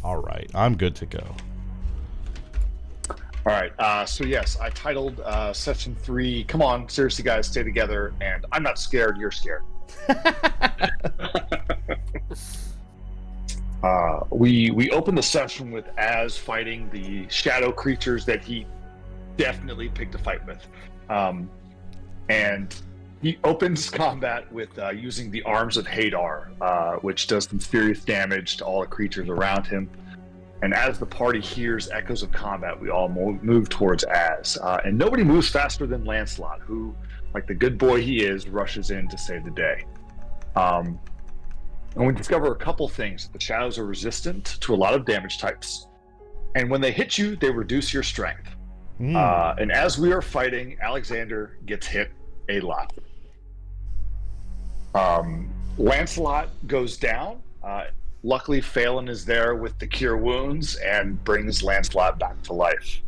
All right, I'm good to go. All right. So yes, I titled session 3. Come on, seriously, guys, stay together. And I'm not scared. You're scared. We open the session with Az fighting the shadow creatures that he definitely picked a fight with, and he opens combat with using the arms of Hadar, which does some serious damage to all the creatures around him. And as the party hears echoes of combat, we all move towards Az. And nobody moves faster than Lancelot, who, like the good boy he is, rushes in to save the day. And we discover a couple things. The shadows are resistant to a lot of damage types. And when they hit you, they reduce your strength. And as we are fighting, Alexander gets hit a lot. Lancelot goes down. Luckily, Phelan is there with the cure wounds and brings Lancelot back to life.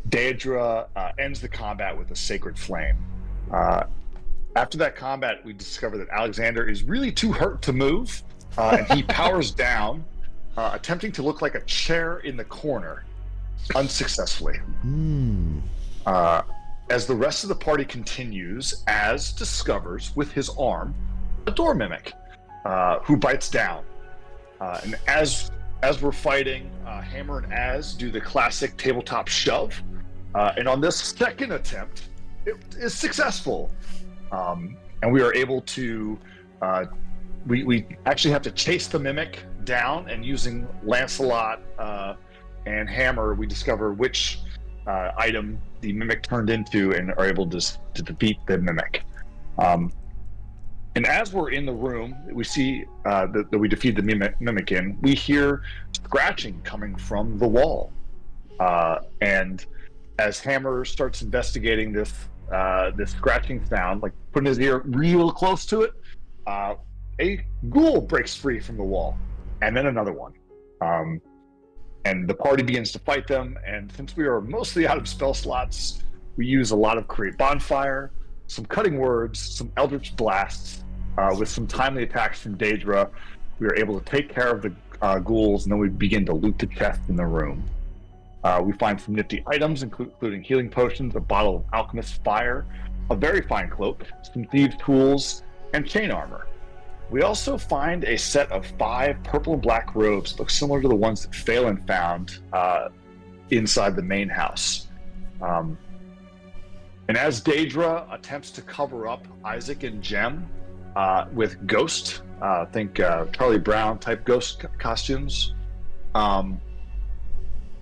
Daedra ends the combat with a sacred flame. After that combat, we discover that Alexander is really too hurt to move, and he powers down, attempting to look like a chair in the corner, unsuccessfully. As the rest of the party continues, Az discovers with his arm a door mimic, who bites down. And as we're fighting, Hammer and Az do the classic tabletop shove, and on this second attempt, it is successful. And we are able to, we actually have to chase the mimic down, and using Lancelot and Hammer, we discover which item the mimic turned into and are able to defeat the mimic. And as we're in the room, we see that we defeat the mimic in, we hear scratching coming from the wall. And as Hammer starts investigating this scratching sound, like putting his ear real close to it, a ghoul breaks free from the wall, and then another one. And the party begins to fight them, and since we are mostly out of spell slots, we use a lot of Create Bonfire, some Cutting Words, some Eldritch Blasts, with some timely attacks from Daedra. We are able to take care of the ghouls, and then we begin to loot the chest in the room. We find some nifty items, including healing potions, a bottle of Alchemist Fire, a very fine cloak, some thieves' tools, and chain armor. We also find a set of 5 purple and black robes that look similar to the ones that Phelan found inside the main house. And as Daedra attempts to cover up Isaac and Jem with ghost, think Charlie Brown type ghost costumes,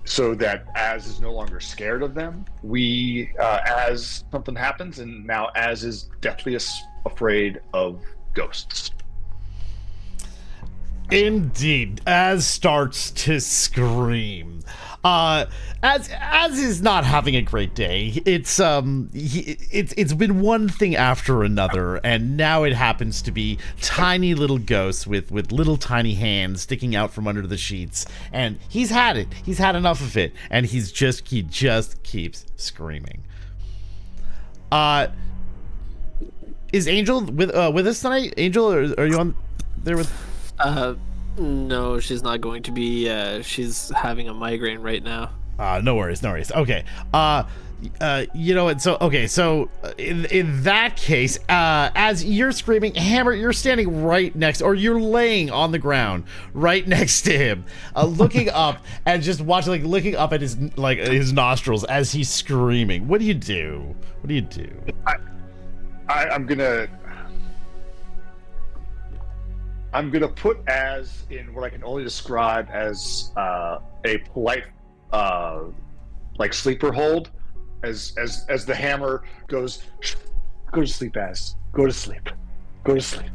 so that Az is no longer scared of them, as something happens, and now Az is deathly afraid of ghosts. Indeed, Az starts to scream. Az is not having a great day. It's been one thing after another, and now it happens to be tiny little ghosts with little tiny hands sticking out from under the sheets. And he's had it. He's had enough of it, and he just keeps screaming. Is Angel with us tonight? Angel, are you on there with? No, she's not going to be. She's having a migraine right now. No worries. Okay. You know what? So in that case, as you're screaming, Hammer, you're standing right next, or you're laying on the ground right next to him, looking up and just watching, like looking up at his nostrils as he's screaming. What do you do? I'm gonna put Az in what I can only describe as a polite, like sleeper hold, as the Hammer goes, go to sleep, Az. Go to sleep. Go to sleep.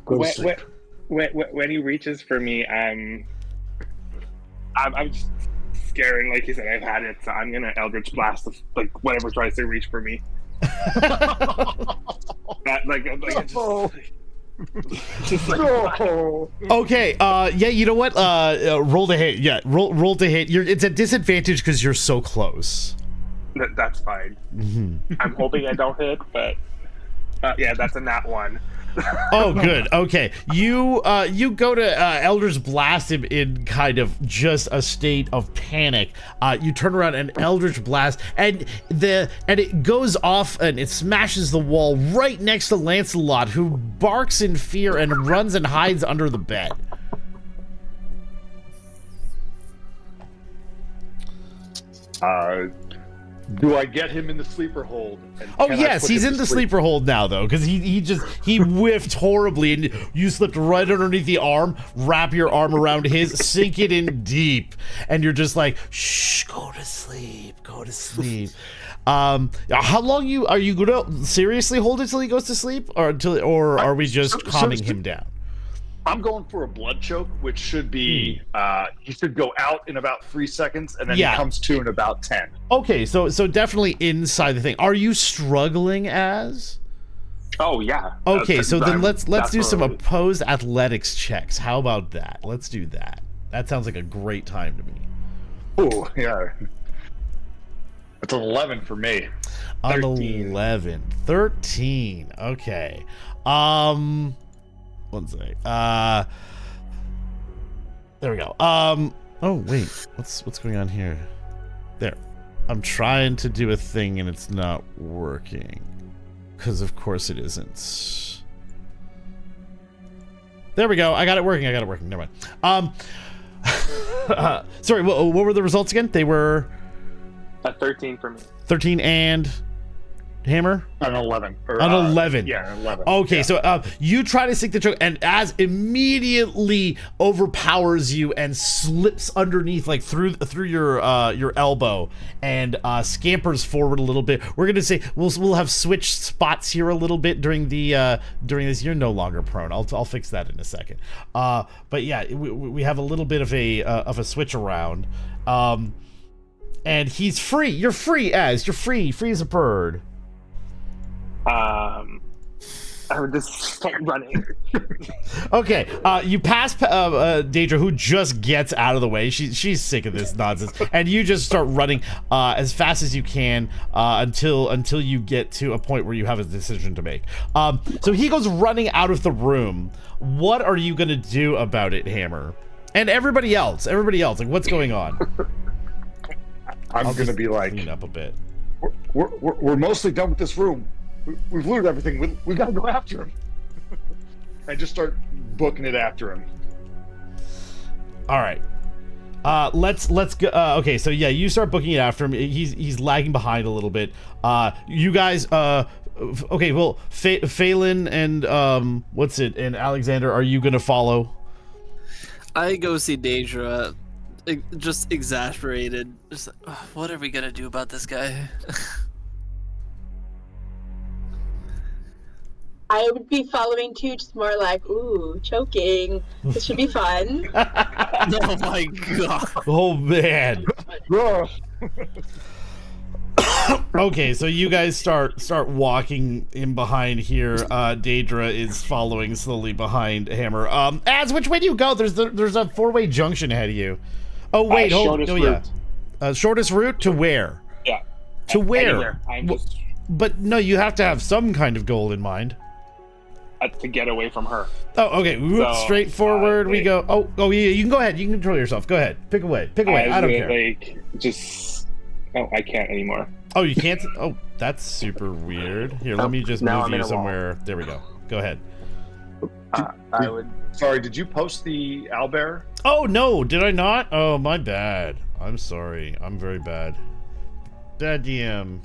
Go to sleep. When he reaches for me, I'm just scaring. Like you said, I've had it, so I'm gonna Eldritch Blast like whatever tries to reach for me. Just like, okay, yeah, you know what? Roll to hit. Yeah, roll to hit. It's a disadvantage because you're so close. That's fine. I'm hoping I don't hit, but yeah, that's a nat 1. Oh, good. Okay, you go to Eldritch Blast him in kind of just a state of panic. You turn around and Eldritch Blast, and it goes off and it smashes the wall right next to Lancelot, who barks in fear and runs and hides under the bed. Do I get him in the sleeper hold? And Oh can I yes, put he's him in to the sleep? sleeper hold now though, because he whiffed horribly, and you slipped right underneath the arm, wrap your arm around his, sink it in deep, and you're just like, shh, go to sleep, go to sleep. How long are you gonna seriously hold it till he goes to sleep, or are we just calming him down? I'm going for a blood choke, which should be he should go out in about 3 seconds, and then Yeah. he comes to in about 10. Okay, so definitely inside the thing. Are you struggling as? Oh yeah. Okay, so then let's that's do some what- opposed athletics checks. How about that? Let's do that. That sounds like a great time to me. Oh yeah, it's an 11 for me. An 13. 11. 13. Okay. One sec. There we go. Oh wait, what's going on here? There. I'm trying to do a thing and it's not working. Because of course it isn't. There we go. I got it working. Never mind. Sorry, what were the results again? They were A 13 for me. 13 and hammer? An 11. Or, An 11. Yeah, an 11. Okay, Yeah. so you try to sink the choke, and as immediately overpowers you and slips underneath, like through your elbow, and scampers forward a little bit. We're gonna say we'll have switched spots here a little bit during this. You're no longer prone. I'll fix that in a second. But yeah, we have a little bit of a switch around, and he's free. You're free as a bird. I would just start running. Okay, you pass Daedra, who just gets out of the way. She's sick of this nonsense, and you just start running as fast as you can until you get to a point where you have a decision to make. So he goes running out of the room. What are you gonna do about it, Hammer? And everybody else, like what's going on? I'm I'll going to just be like, clean up a bit. we're mostly done with this room. We've looted everything. We got to go after him. I just start booking it after him. All right. Let's go. Okay, so yeah, you start booking it after him. He's lagging behind a little bit. You guys. Okay. Well, Phelan and and Alexander, are you gonna follow? I go see Daedra, just exasperated. Just like, "Ugh, what are we gonna do about this guy?" I would be following too, just more like, ooh, choking. This should be fun. Oh my god! Oh man. Ugh. Okay, so you guys start walking in behind here. Daedra is following slowly behind Hammer. Az, which way do you go? There's a 4-way junction ahead of you. Oh wait, shortest route. Shortest route to where? Yeah. To where? Anywhere. I'm just But no, you have to have some kind of goal in mind. to get away from her. Oh, okay. So, Straight forward. We wait. go. Oh, yeah. You can go ahead. You can control yourself. Go ahead. Pick away. I don't care. Like, just. Oh, I can't anymore. Oh, you can't. Oh, that's super weird. Here, let me just now move I'm in you a wall. somewhere. There we go. Go ahead. I would. Sorry, did you post the owlbear? Oh no, did I not? Oh, my bad. I'm sorry. I'm very bad. Bad DM.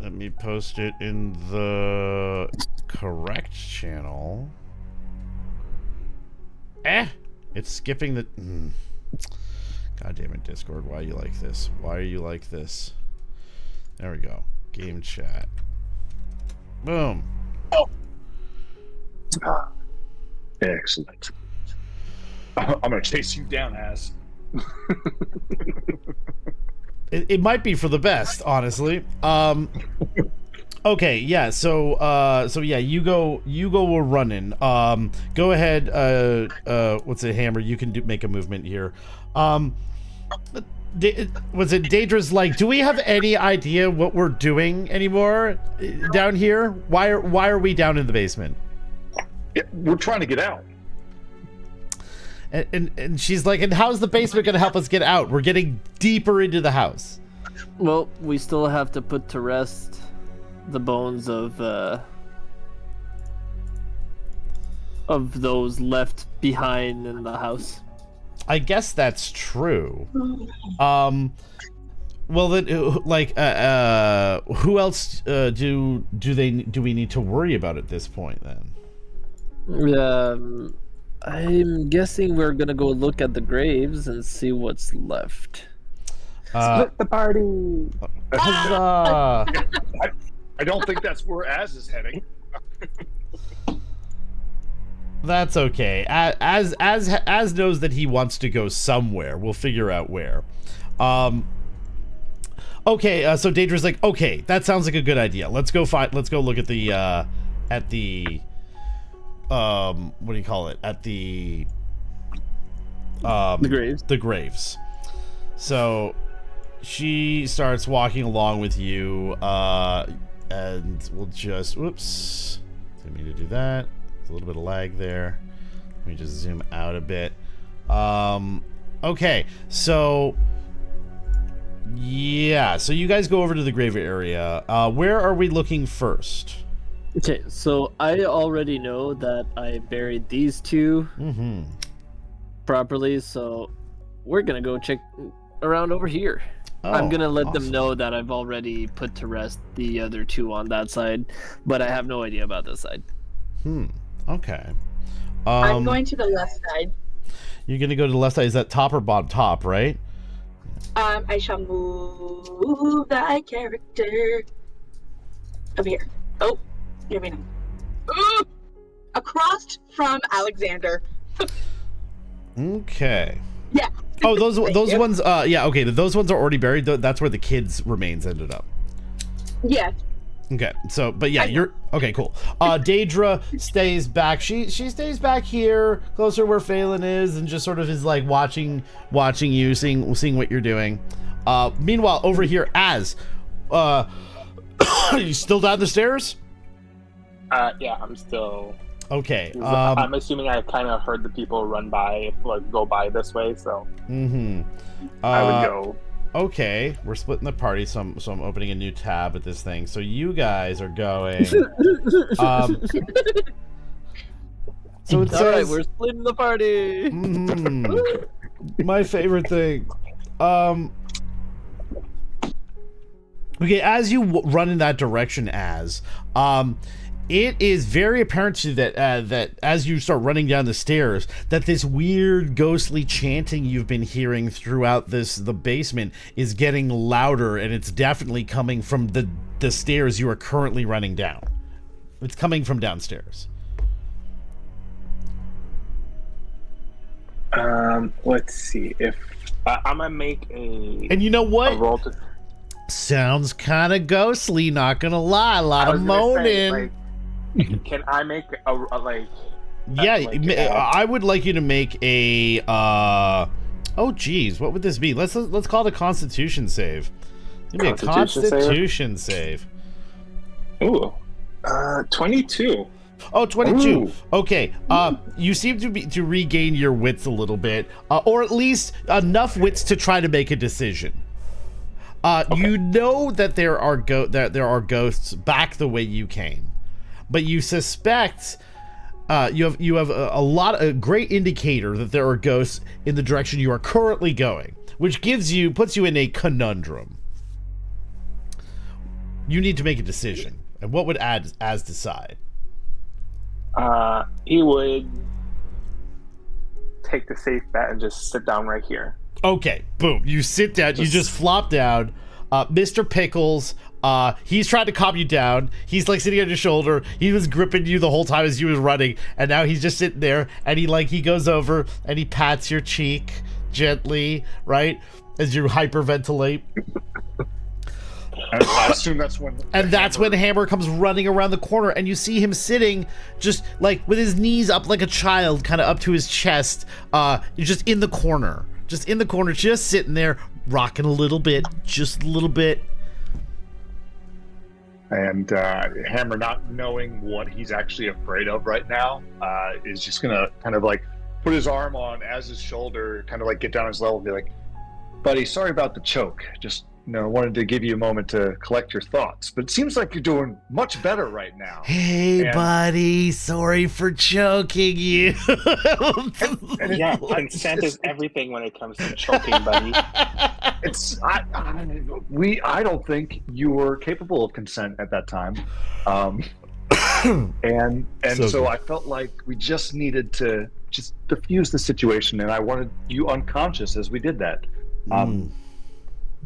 Let me post it in the correct channel. It's skipping the. God damn it, Discord. Why are you like this? Why are you like this? There we go. Game chat. Boom. Excellent. I'm gonna chase you down, ass. It might be for the best, honestly. Okay, yeah. So yeah, you go. We're running. Go ahead. What's it, Hammer? You can make a movement here. Was it Daedra's like, do we have any idea what we're doing anymore down here? Why are we down in the basement? Yeah, we're trying to get out. And she's like, and how's the basement going to help us get out? We're getting deeper into the house. Well, we still have to put to rest the bones of those left behind in the house. I guess that's true. Well then, like, who else do we need to worry about at this point then? I'm guessing we're gonna go look at the graves and see what's left. Split the party. Huzzah! I don't think that's where Az is heading. That's okay. As knows that he wants to go somewhere. We'll figure out where. Okay. So Daedra's like, okay, that sounds like a good idea. Let's go look at the what do you call it? At the graves. The graves. So she starts walking along with you, and we'll just whoops. Didn't mean to do that. A little bit of lag there. Let me just zoom out a bit. Okay, so yeah, so you guys go over to the grave area. Where are we looking first? Okay, so I already know that I buried these two properly, so we're gonna go check around over here. I'm gonna let them know that I've already put to rest the other two on that side, but I have no idea about this side. Okay. I'm going to the left side. You're gonna go to the left side. Is that top or bottom? Top, right? I shall move thy character over here. Oh, give me now. Ooh! Across from Alexander. Okay. Yeah. Oh, those you. ones. Yeah. Okay. Those ones are already buried. That's where the kids' remains ended up. Yeah. Okay, so, but yeah, you're okay, cool. Daedra stays back. She stays back here, closer where Phelan is, and just sort of is like watching you, seeing what you're doing. Meanwhile, over here, Az, you still down the stairs? Yeah, I'm still. Okay. I'm assuming I kind of heard the people run by, like, go by this way, so. I would go. Okay, we're splitting the party, so I'm opening a new tab at this thing. So you guys are going. So it says, all right, we're splitting the party. My favorite thing. Okay, as you run in that direction, it is very apparent to you that that as you start running down the stairs, that this weird ghostly chanting you've been hearing throughout the basement is getting louder, and it's definitely coming from the stairs you are currently running down. It's coming from downstairs. Let's see if I'm gonna make a. And you know what? A roll to... Sounds kind of ghostly. Not gonna lie, a lot of moaning. Say, like, can I make a like? Yeah, I would like you to make a. Oh, geez, what would this be? Let's call it a Constitution save. Give me a Constitution save. Ooh, 22. Oh, 22. Ooh. Okay. You seem to regain your wits a little bit, or at least enough wits to try to make a decision. Okay. You know that there are ghosts back the way you came, but you suspect you have a great indicator that there are ghosts in the direction you are currently going, which puts you in a conundrum. You need to make a decision, and what would Az decide? He would take the safe bet and just sit down right here. Okay, boom. You sit down. You just flop down. Mr. Pickles, he's trying to calm you down. He's like sitting on your shoulder. He was gripping you the whole time as you was running, and now he's just sitting there. And he goes over and he pats your cheek gently, right, as you hyperventilate. I assume that's when. And that's when Hammer comes running around the corner, and you see him sitting just like with his knees up like a child, kind of up to his chest, just in the corner, just in the corner, just sitting there, rocking a little bit, just a little bit. And Hammer, not knowing what he's actually afraid of right now, is just gonna kind of like put his arm on Az's shoulder, kind of like get down his level and be like, buddy, sorry about the choke. Just, wanted to give you a moment to collect your thoughts. But it seems like you're doing much better right now. Hey, buddy, sorry for choking you. Yeah, consent is everything when it comes to choking, buddy. I don't think you were capable of consent at that time. And so I felt like we just needed to just diffuse the situation, and I wanted you unconscious as we did that.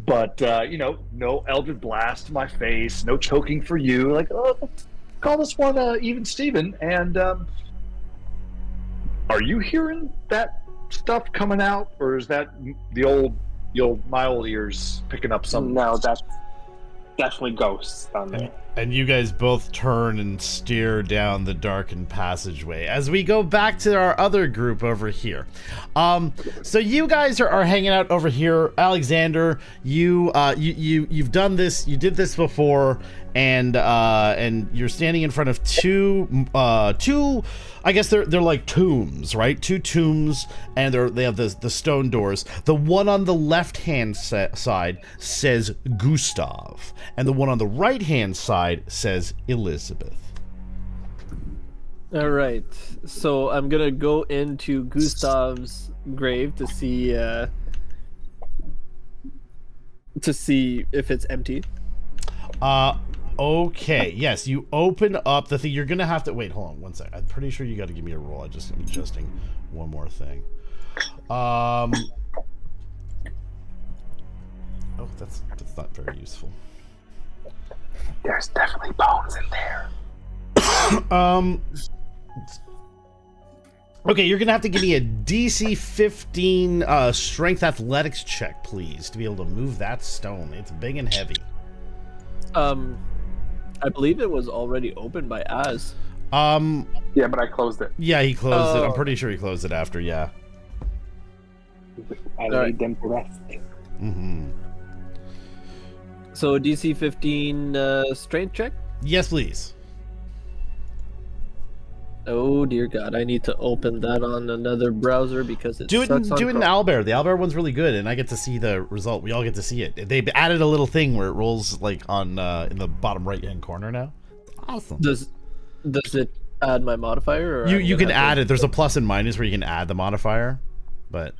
But no Eldritch Blast to my face, no choking for you. Like, let's call this one even Steven. And are you hearing that stuff coming out, or is that the old mile ears picking up something? No, that's definitely ghosts on there. And you guys both turn and stare down the darkened passageway as we go back to our other group over here. So you guys are hanging out over here. Alexander, you've done this. You did this before, and you're standing in front of two. I guess they're like tombs, right? Two tombs, and they have the stone doors. The one on the left hand side says Gustav, and the one on the right hand side says Elizabeth. All right, so I'm gonna go into Gustav's grave to see if it's empty. Okay, yes, you open up the thing. You're gonna have to wait. Hold on one second. I'm pretty sure you got to give me a roll. I'm adjusting one more thing. Oh, that's not very useful. There's definitely bones in there. Okay, you're gonna have to give me a DC 15 strength athletics check, please, to be able to move that stone. It's big and heavy. I believe it was already opened by Az. Yeah, but I closed it. Yeah, he closed it. I'm pretty sure he closed it after. Yeah. I need them to rest. Mm-hmm. So DC 15 strength check? Yes, please. Oh dear God, I need to open that on another browser because it do it sucks on in Chrome. Owlbear. The Owlbear one's really good, and I get to see the result. We all get to see it. They added a little thing where it rolls like on in the bottom right hand corner now. Awesome. Does it add my modifier? Or you can add it. There's a plus and minus where you can add the modifier, but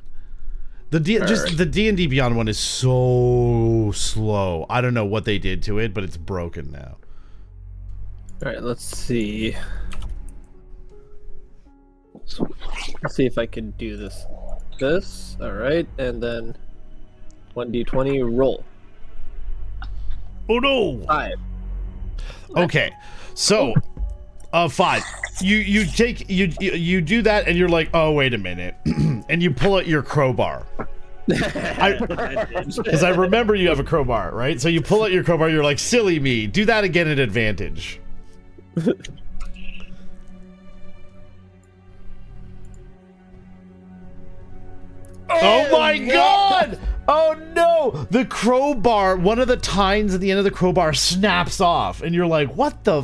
the D&D Beyond one is so slow. I don't know what they did to it, but it's broken now. All right, let's see. Let's see if I can do this. All right, and then 1d20 roll. Oh no! 5. Okay, so 5. You do that, and you're like, oh wait a minute, and you pull out your crowbar. Because I remember you have a crowbar, right? So you pull out your crowbar. You're like, silly me. Do that again at advantage. Oh my God! Oh no! The crowbar, one of the tines at the end of the crowbar snaps off, and you're like, what the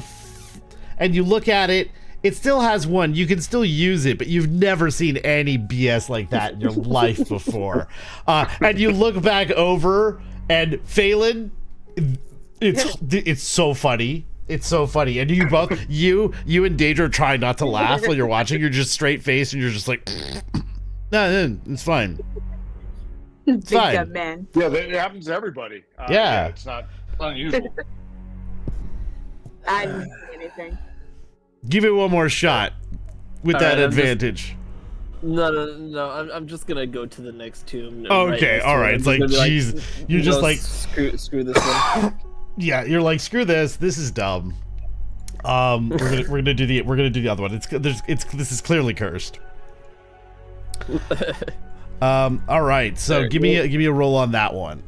and you look at it, it still has one. You can still use it, but you've never seen any BS like that in your life before. And you look back over, and Phelan, it's so funny. It's so funny. And you both, you and Daedra try not to laugh while you're watching. You're just straight faced, and you're just like... No, it's fine. It's fine. Big man. Yeah, it happens to everybody. Yeah. It's not unusual. I didn't see anything. Give it one more shot with All that right, advantage. No. I'm just gonna go to the next tomb. Okay, all right. It's like, jeez, you're just like, screw this one. Yeah, you're like, screw this. This is dumb. We're gonna do the other one. This is clearly cursed. All right. So give me a roll on that one.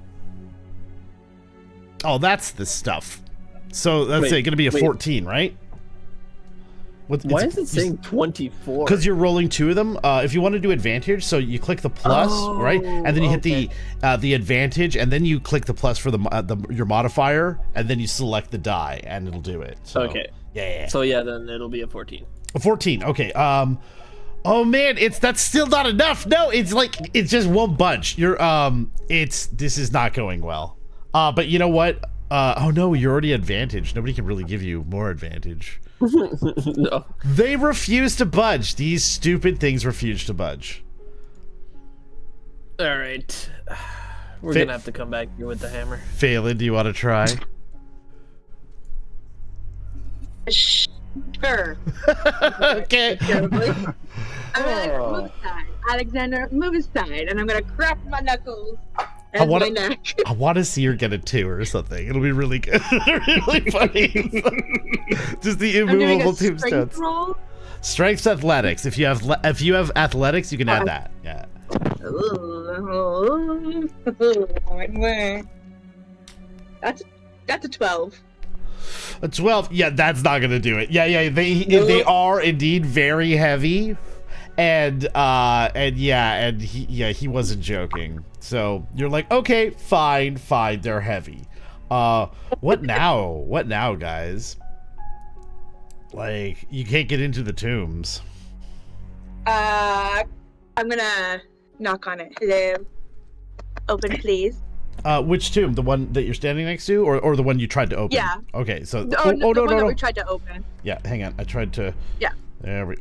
Oh, that's the stuff. So that's going to be a 14, right? Why is it saying 24? Because you're rolling 2 of them. If you want to do advantage, so you click the plus, right, and then you hit the advantage, and then you click the plus for your modifier, and then you select the die, and it'll do it. So, Okay. Yeah. So yeah, then it'll be a 14. A 14. Okay. Oh man, that's still not enough. No, it's just one bunch. This is not going well. But you know what? Oh no, you're already advantage. Nobody can really give you more advantage. No. They refuse to budge. These stupid things refuse to budge. All right. We're gonna have to come back here with the hammer. Phelan, do you want to try? Sure. Okay. I'm gonna move aside. Alexander, move aside, and I'm gonna crack my knuckles. I want to see her get a 2 or something. It'll be really good. Really funny. Just the immovable tombstones. Strength athletics. If you have athletics, you can add that. Yeah. That's a 12. A 12. Yeah, that's not gonna do it. Yeah. They are indeed very heavy, and he wasn't joking. So you're like, okay, fine, they're heavy. What now? What now, guys? Like, you can't get into the tombs. I'm gonna knock on it. Hello. Open, please. Which tomb? The one that you're standing next to, or the one you tried to open? Yeah. Okay, so No, we tried to open. Yeah, hang on. I tried to. Yeah.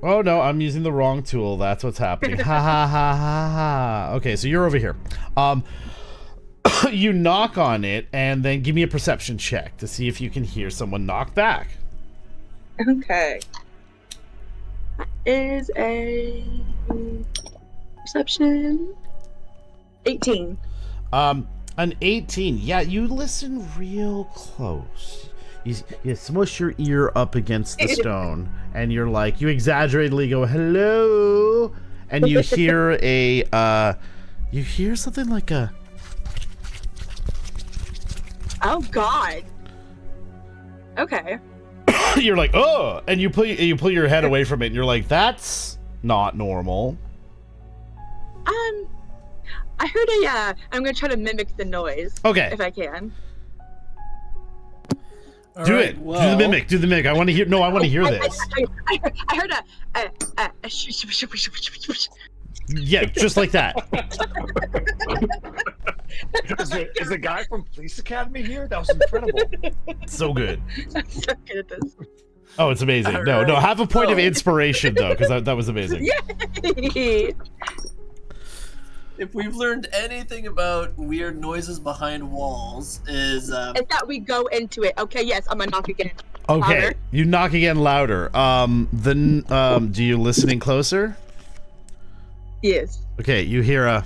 Oh no, I'm using the wrong tool. That's what's happening. Ha ha ha ha ha. Okay, so you're over here. You knock on it, and then give me a perception check to see if you can hear someone knock back. Okay. That is a perception 18. An 18. Yeah, you listen real close. You smush your ear up against the stone, and you're like, you exaggeratedly go, hello, and you hear you hear something like a... Oh, God. Okay. You're like, oh, and you pull your head away from it, and you're like, that's not normal. I heard I'm gonna try to mimic the noise. Okay. If I can. Do it. Well, do the mimic. I want to hear. No, I want to hear this. I heard a yeah, just like that. Is the guy from Police Academy here? That was incredible. So good. I'm so good at this. Oh, it's amazing. No, have a point of inspiration though, because that was amazing. Yay! If we've learned anything about weird noises behind walls, is that we go into it. Okay, yes, I'm gonna knock again. Okay, louder. You knock again louder. Do you listening closer? Yes. Okay, you hear a...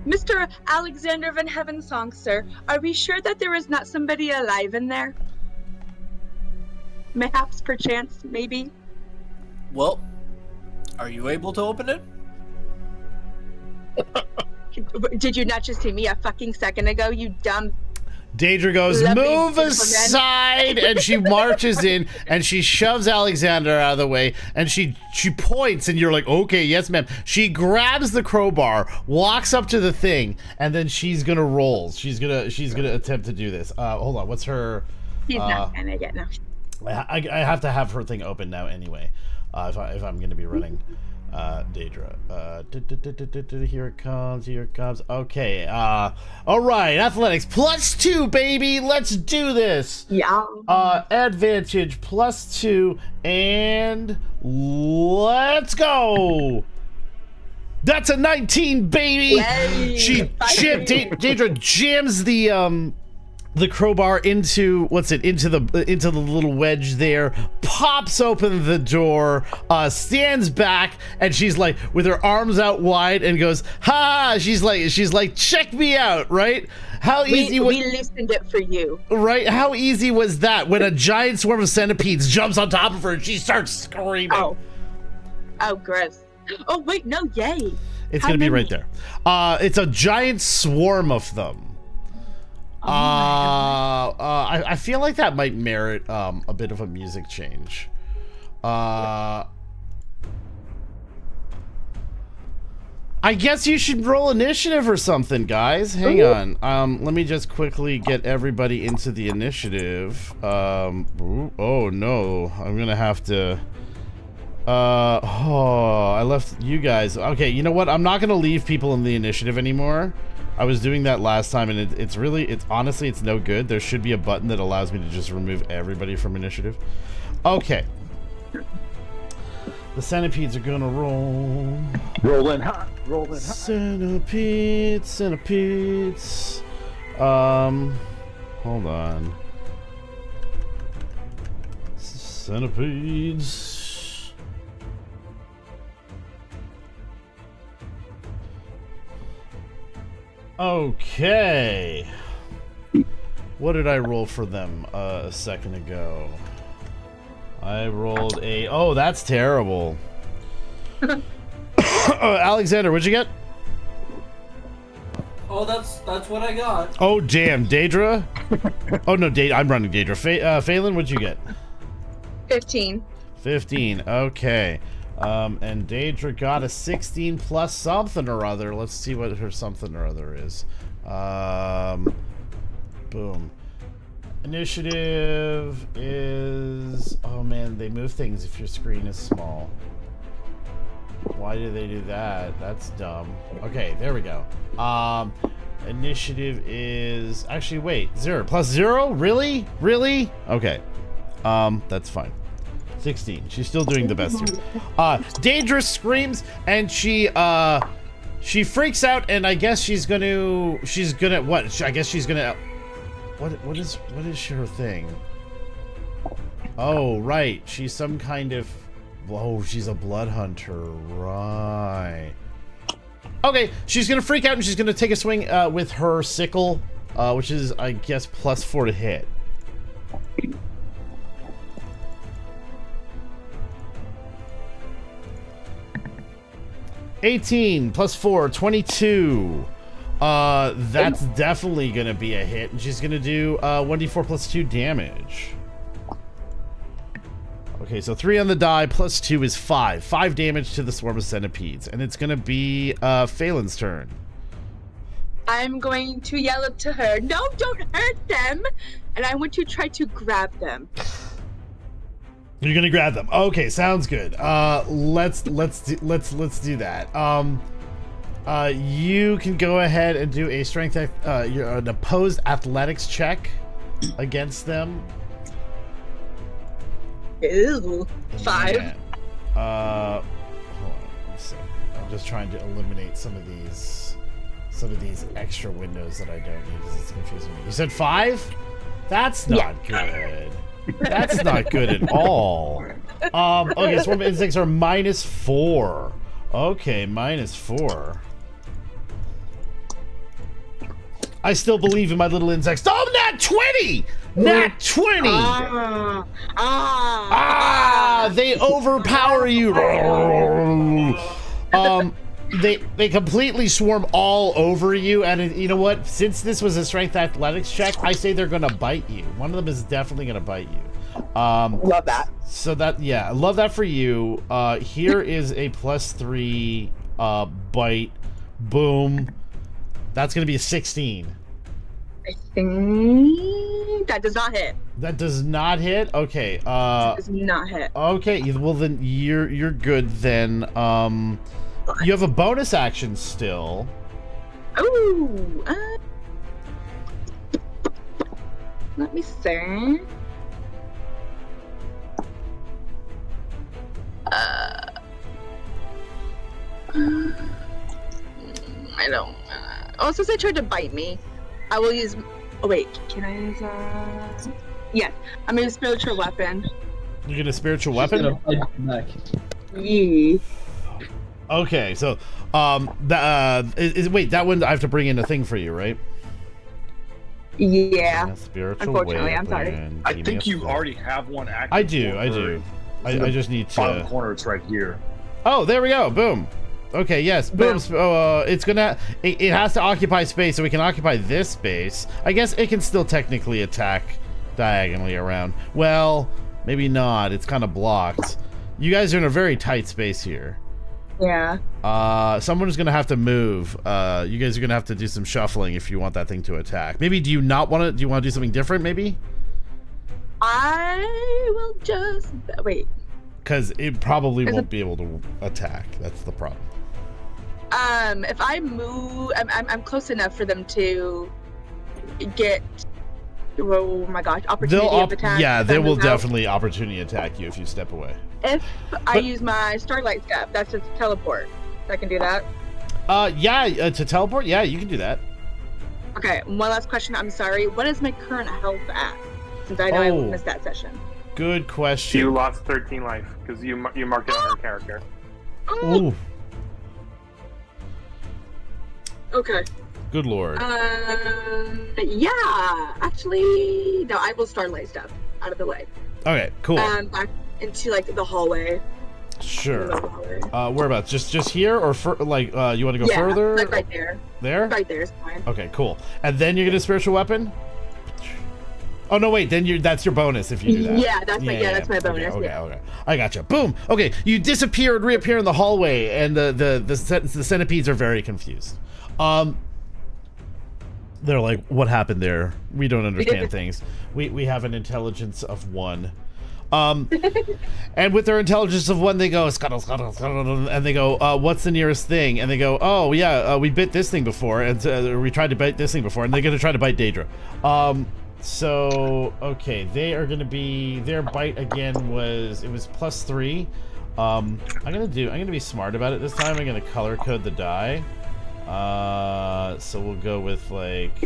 Mr. Alexander Van Heavensong, sir, are we sure that there is not somebody alive in there? Perhaps, perchance, maybe? Well, are you able to open it? Did you not just see me a fucking second ago, you dumb... Daedra goes, move aside, and she marches in, and she shoves Alexander out of the way, and she points, and you're like, okay, yes, ma'am. She grabs the crowbar, walks up to the thing, and then she's gonna roll. She's gonna attempt to do this. Hold on, what's her? He's not gonna get no. I have to have her thing open now anyway, if I'm gonna be running Daedra. Here it comes. Okay. All right. Athletics +2, baby. Let's do this. Yeah. Advantage +2, and let's go. That's a 19, baby. Yay. Daedra jams the crowbar into into the little wedge there, pops open the door, stands back, and she's like with her arms out wide and goes, ha! She's like, check me out, right? How easy was we loosened it for you, right? How easy was that when a giant swarm of centipedes jumps on top of her and she starts screaming? Oh, gross. Oh wait, no, yay! It's gonna be right there. It's a giant swarm of them. I feel like that might merit a bit of a music change. I guess you should roll initiative or something, guys. Hang on. Let me just quickly get everybody into the initiative. Oh no, I'm gonna have to. I left you guys. Okay, you know what? I'm not gonna leave people in the initiative anymore. I was doing that last time, and it's honestly, it's no good. There should be a button that allows me to just remove everybody from initiative. Okay. The centipedes are gonna roll. Rolling hot. Centipedes. Hold on. Centipedes. Okay. What did I roll for them a second ago? I rolled a... Oh, that's terrible. Alexander, what'd you get? Oh, that's what I got. Oh, damn. Daedra? Oh, no, I'm running Daedra. Phelan, what'd you get? 15. 15. Okay. And Daedra got a 16 plus something or other. Let's see what her something or other is. Boom. Initiative is... Oh, man, they move things if your screen is small. Why do they do that? That's dumb. Okay, there we go. Initiative is... Actually, wait. 0. Plus 0? Really? Really? Okay. That's fine. 16. She's still doing the best here. Daedra screams, and she freaks out, and I guess she's gonna... What? I guess she's gonna... What is her thing? Oh, right. She's some kind of... Oh, she's a blood hunter. Right. Okay, she's gonna freak out and she's gonna take a swing with her sickle, which is, I guess, +4 to hit. +18 +4, 22. That's definitely gonna be a hit, and she's gonna do 1d4 +2 damage. Okay, so 3 on the die +2 is 5. 5 damage to the swarm of centipedes, and it's gonna be Phelan's turn. I'm going to yell up to her, "No, don't hurt them!" And I want to try to grab them. You're gonna grab them. Okay, sounds good. Let's do that. You can go ahead and do a strength, an opposed athletics check against them. Ew. 5. Yeah. Hold on. Let's see. I'm just trying to eliminate some of these extra windows that I don't need because it's confusing me. You said 5? That's not good. That's not good at all. Okay, swarm insects are -4. Okay, -4. I still believe in my little insects. Oh, nat 20! Nat 20! They overpower you. They completely swarm all over you, and you know what? Since this was a strength athletics check, I say they're gonna bite you. One of them is definitely gonna bite you. Love that. So that, yeah, I love that for you. Here is a +3 bite. Boom. That's gonna be a 16. I think that does not hit. That does not hit. Okay. Does not hit. Okay. Well, then you're good. Then you have a bonus action still. Ooh. Let me see. I don't. Oh, since they tried to bite me, I will use. Oh wait, can I use? Yes, I'm gonna use spiritual weapon. You get a spiritual weapon? Yeah. Okay, so wait, that one I have to bring in a thing for you, right? Yeah. Spiritual Unfortunately, weapon. I'm sorry. I think you already have one active. I do. I just need to. Bottom corner, it's right here. Oh, there we go. Boom. Okay, yes. Boom. It's gonna. It has to occupy space, so we can occupy this space. I guess it can still technically attack diagonally around. Well, maybe not. It's kind of blocked. You guys are in a very tight space here. Yeah. Someone's gonna have to move. You guys are gonna have to do some shuffling if you want that thing to attack. Maybe do you not want to? Do you want to do something different? Maybe. I will just wait. Because it probably won't be able to attack. That's the problem. If I move, I'm close enough for them to get. Oh my gosh! Opportunity of attack. Yeah, they will definitely opportunity attack you if you step away. If I use my Starlight Step, that's just teleport. I can do that. Yeah, to teleport. Yeah, you can do that. Okay. One last question. I'm sorry. What is my current health at? Since I know I missed that session. Good question. You lost 13 life because you marked it on her character. Ooh. Okay. Good lord. Yeah. Actually, no. I will Starlight Step out of the way. Okay. Cool. Back into like the hallway. Sure. Whereabouts? Just here, or you want to go further? Like right there. There. Right there is fine. Okay. Cool. And then you're gonna spiritual weapon. Oh no! Wait. Then that's your bonus if you do that. Yeah, that's my bonus. Okay. I gotcha. Boom. Okay. You disappear and reappear in the hallway, and the centipedes are very confused. They're like, "What happened there? We don't understand things. We have an intelligence of 1." And with their intelligence of 1, they go scuttle, scuttle, scuttle, and they go, "What's the nearest thing?" And they go, "Oh yeah, we bit this thing before, and we tried to bite this thing before, and they're gonna try to bite Daedra." So okay, they are gonna be, their bite again was +3. I'm gonna be smart about it this time. I'm gonna color code the die. So we'll go with like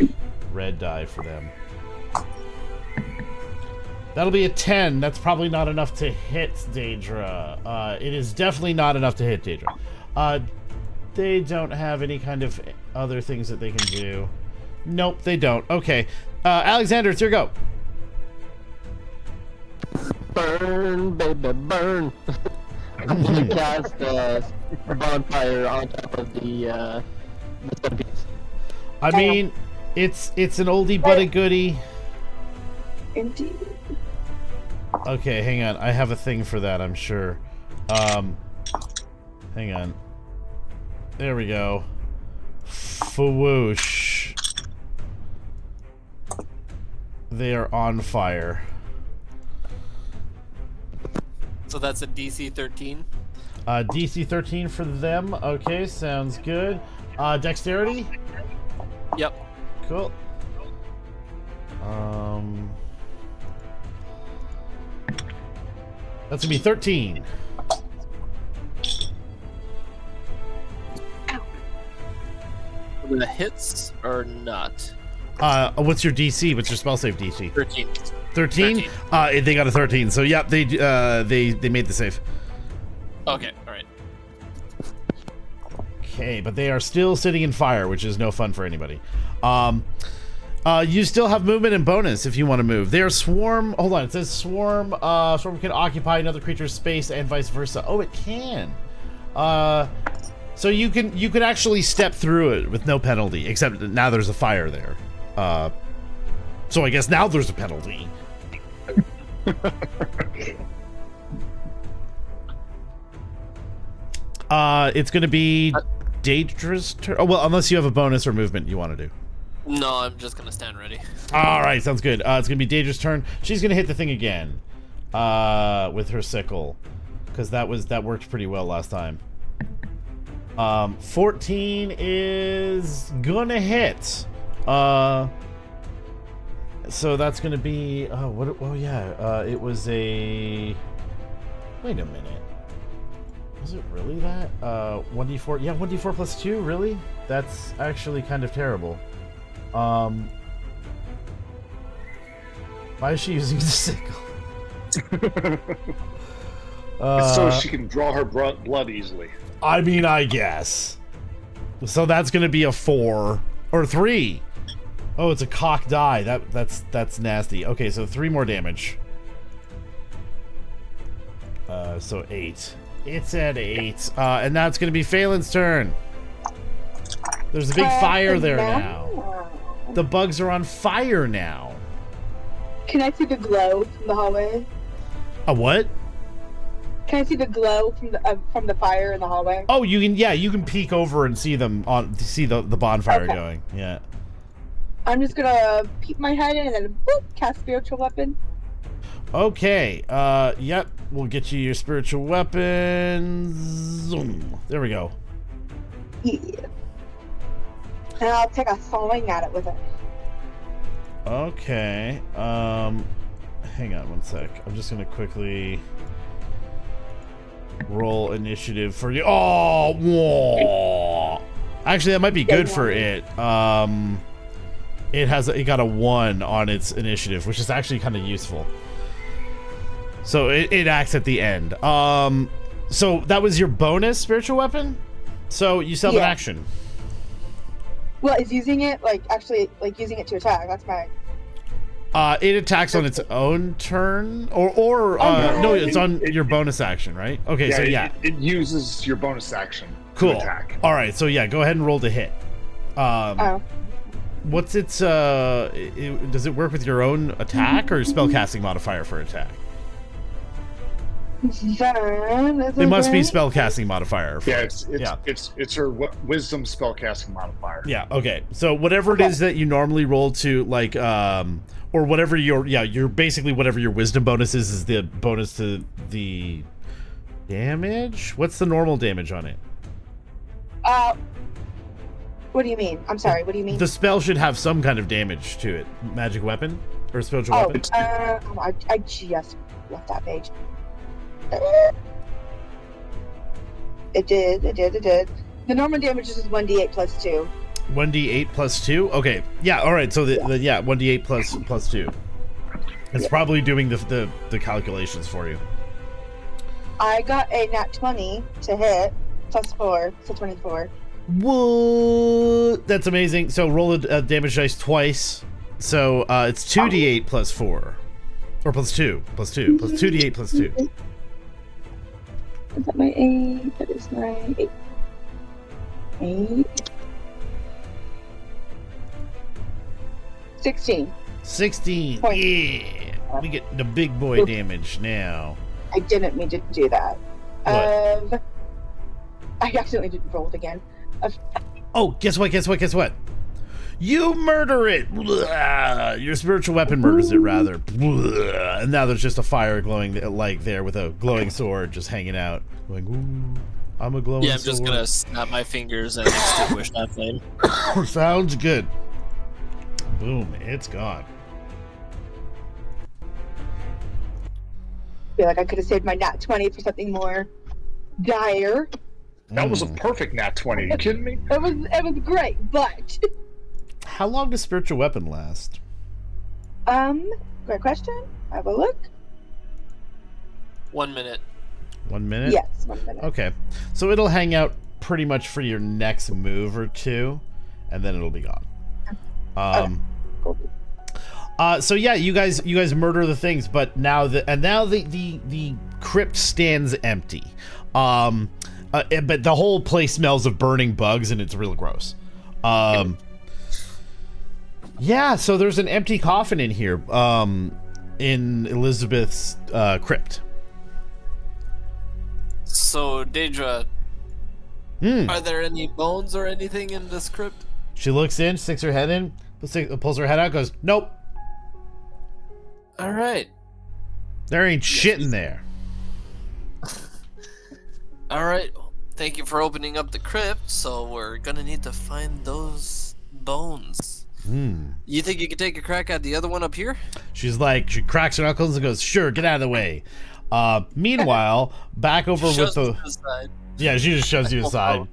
red die for them. That'll be a 10. That's probably not enough to hit Daedra. It is definitely not enough to hit Daedra. They don't have any kind of other things that they can do. Nope, they don't. Okay. Alexander, it's your go. Burn, baby, burn. I'm gonna cast a bonfire on top of the centipedes. I mean, it's an oldie but a goodie. Indeed. Okay, hang on. I have a thing for that, I'm sure. Hang on. There we go. Fwoosh. They are on fire. So that's a DC 13? DC 13 for them. Okay, sounds good. Dexterity? Yep. Cool. That's gonna be 13. The hits or not? What's your DC? What's your spell save DC? 13. 13? They got a 13. So yeah, they made the save. Okay, all right. Okay, but they are still sitting in fire, which is no fun for anybody. You still have movement and bonus if you want to move. They are swarm. Hold on, it says swarm. Swarm can occupy another creature's space and vice versa. Oh, it can. So you can actually step through it with no penalty, except that now there's a fire there. So I guess now there's a penalty. It's going to be Daedra's turn. Oh, well, unless you have a bonus or movement you want to do. No, I'm just gonna stand ready. All right, sounds good. It's gonna be Daedra's turn. She's gonna hit the thing again, with her sickle, because that worked pretty well last time. 14 is gonna hit. So that's gonna be what? Oh yeah, it was a. Wait a minute. Was it really that? 1d4. Yeah, 1d4 plus 2. Really? That's actually kind of terrible. Why is she using the sickle? So she can draw her blood easily. I mean, I guess. So that's gonna be a 4 or 3. Oh, it's a cock die. That's nasty. Okay, so 3 more damage. So 8. It's at 8. And now it's going to be Phelan's turn. There's a big fire there now. The bugs are on fire now. Can I see the glow from the hallway? A what? Can I see the glow from the fire in the hallway? Oh, you can. Yeah, you can peek over and see them see the bonfire going. Yeah. I'm just gonna peek my head in and then boop, cast spiritual weapon. Okay. Yep. We'll get you your spiritual weapon. Zoom. There we go. Yeah. And I'll take a swing at it with it. Okay. Hang on one sec. I'm just gonna quickly roll initiative for you. Oh, whoa. Actually, that might be good for it. It got a 1 on its initiative, which is actually kind of useful. So it acts at the end. So that was your bonus spiritual weapon. So you still have an action. Well, is using it using it to attack? That's my. It attacks on its own turn, or no, it's on your bonus action, right? Okay, so yeah, it uses your bonus action. Cool. To attack. All right, so yeah, go ahead and roll to hit. What's its does it work with your own attack or spellcasting modifier for attack? It must be spellcasting modifier. It's her wisdom spellcasting modifier. Yeah. Okay. So whatever it is that you normally roll to, like, or whatever you're basically whatever your wisdom bonus is the bonus to the damage. What's the normal damage on it? What do you mean? I'm sorry. What do you mean? The spell should have some kind of damage to it. Magic weapon or spiritual weapon. I just left that page. It did. The normal damage is 1d8 plus 2. 1d8 plus 2? Okay. Yeah, alright, so the 1d8 plus 2. It's probably doing the calculations for you. I got a nat 20 to hit, plus 4, so 24. What? That's amazing. So roll a damage dice twice. So it's 2d8 plus 4. Or plus 2. Plus 2d8 plus 2. Is that my 8? That is my 8. 8. 16. 16. Yeah. We get the big boy damage now. I didn't mean to do that. What? I accidentally didn't roll it again. Oh, guess what? You murder it! Blah. Your spiritual weapon murders it, rather. Blah. And now there's just a fire glowing like there with a glowing sword just hanging out. Going, ooh, I'm a glowing sword. Yeah, I'm just gonna snap my fingers and extinguish that flame. Sounds good. Boom, it's gone. I feel like I could have saved my nat 20 for something more dire. That was a perfect nat 20. Are you kidding me? It was great, but... How long does spiritual weapon last? Great question. Have a look. 1 minute. 1 minute? Yes, 1 minute. Okay. So it'll hang out pretty much for your next move or two, and then it'll be gone. Cool. So yeah, you guys murder the things, but now the crypt stands empty. But the whole place smells of burning bugs, and it's real gross. Yeah, so there's an empty coffin in here, in Elizabeth's crypt. So, Daedra, are there any bones or anything in this crypt? She looks in, sticks her head in, pulls her head out, goes, nope. All right. There ain't shit in there. All right. Thank you for opening up the crypt. So we're gonna need to find those bones. You think you could take a crack at the other one up here? She cracks her knuckles and goes, sure, get out of the way. Meanwhile, back over with the... Yeah, she just shoves you aside.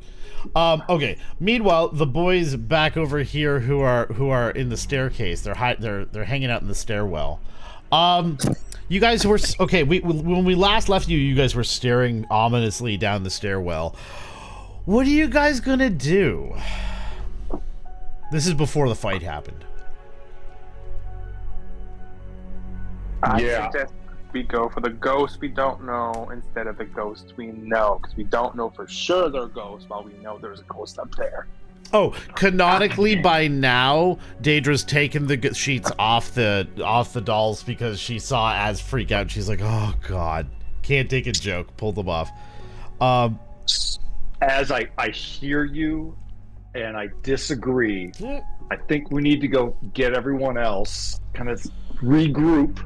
Okay. Meanwhile, the boys back over here who are in the staircase, they're hanging out in the stairwell. You guys were okay. When we last left you guys were staring ominously down the stairwell. What are you guys gonna do? This is before the fight happened. I Yeah. suggest we go for the ghost we don't know instead of the ghost we know, because we don't know for sure they're ghosts, while we know there's a ghost up there. Oh, canonically by now, Daedra's taken the sheets off the dolls because she saw Az freak out. She's like, "Oh God, can't take a joke." Pull them off. As I hear you, and I disagree. I think we need to go get everyone else, kind of regroup.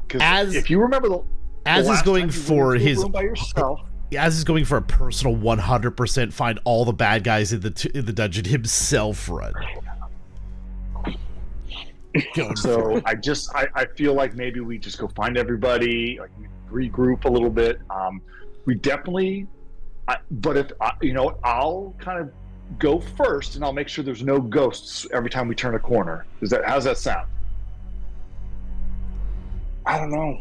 Because if you remember, Az is going for his room by yourself. Az is going for a personal 100% find all the bad guys in the dungeon himself run. So I feel like maybe we just go find everybody, like regroup a little bit. We definitely, but if I'll kind of go first, and I'll make sure there's no ghosts every time we turn a corner. How's that sound? I don't know.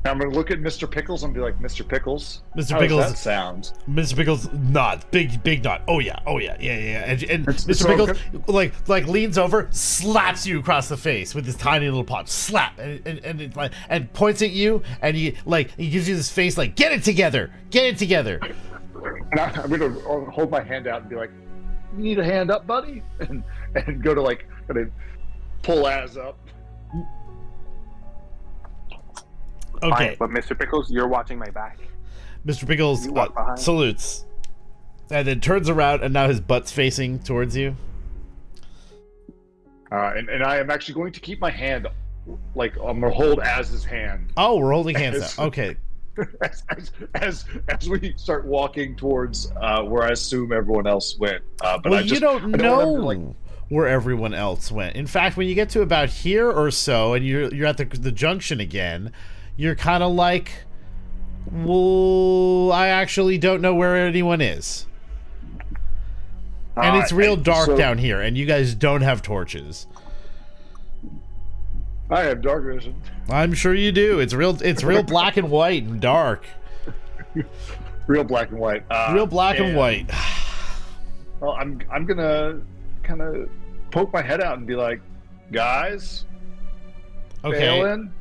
I'm going to look at Mr. Pickles and be like, Mr. Pickles, Mr. how Pickles, does that sound? Mr. Pickles nod, big nod. Oh yeah. And Mr. so Pickles okay. like leans over, slaps you across the face with his tiny little paw, slap, and points at you, and he gives you this face like, get it together. And I'm going to hold my hand out and be like, you need a hand up, buddy? And go to kind of pull Az up. Okay. Fine, but Mr. Pickles, you're watching my back. Mr. Pickles salutes, and then turns around, and now his butt's facing towards you. And I am actually going to keep my hand, like I'm going to hold Az's hand. Oh, we're holding hands now. Okay. As we start walking towards where I assume everyone else went. But you don't know where everyone else went. In fact, when you get to about here or so, and you're at the junction again, you're kind of like, well, I actually don't know where anyone is. And it's real dark down here, and you guys don't have torches. I have dark vision. I'm sure you do. It's real black and white and dark. Real black and white. Real black and white. Well, I'm gonna kind of poke my head out and be like, guys, okay. Balin?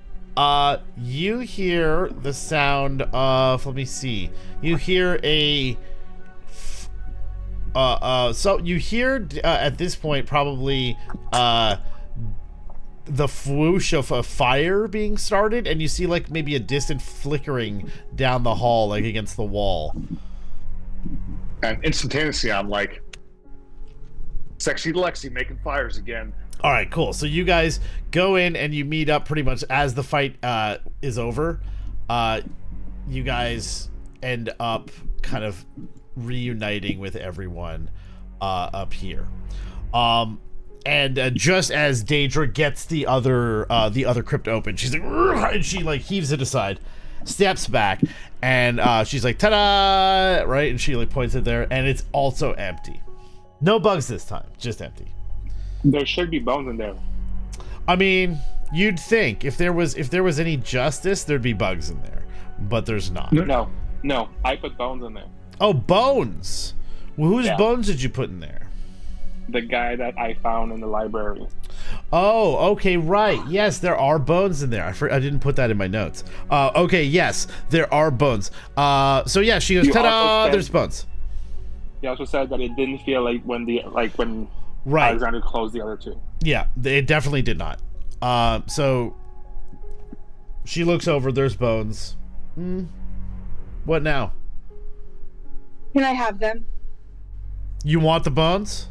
You hear the sound of, let me see. You hear so you hear at this point probably the whoosh of a fire being started, and you see like maybe a distant flickering down the hall, like against the wall. And instantaneously, I'm like, sexy Lexi making fires again. All right, cool. So you guys go in and you meet up pretty much as the fight is over. You guys end up kind of reuniting with everyone up here. And just as Daedra gets the other crypt open, she's like, "Rrr!" And she like heaves it aside, steps back, and she's like, "Ta-da!" Right, and she like points it there, and it's also empty. No bugs this time, just empty. There should be bones in there. I mean, you'd think if there was any justice, there'd be bugs in there, but there's not. No, I put bones in there. Oh, bones. Well, whose bones did you put in there? The guy that I found in the library. Oh, okay, right. Yes, there are bones in there. I didn't put that in my notes. Okay, yes, there are bones. So yeah, she goes, ta-da! There's bones. He also said that it didn't feel like when right. Alexander closed the other two. Yeah, it definitely did not. So she looks over. There's bones. What now? Can I have them? You want the bones?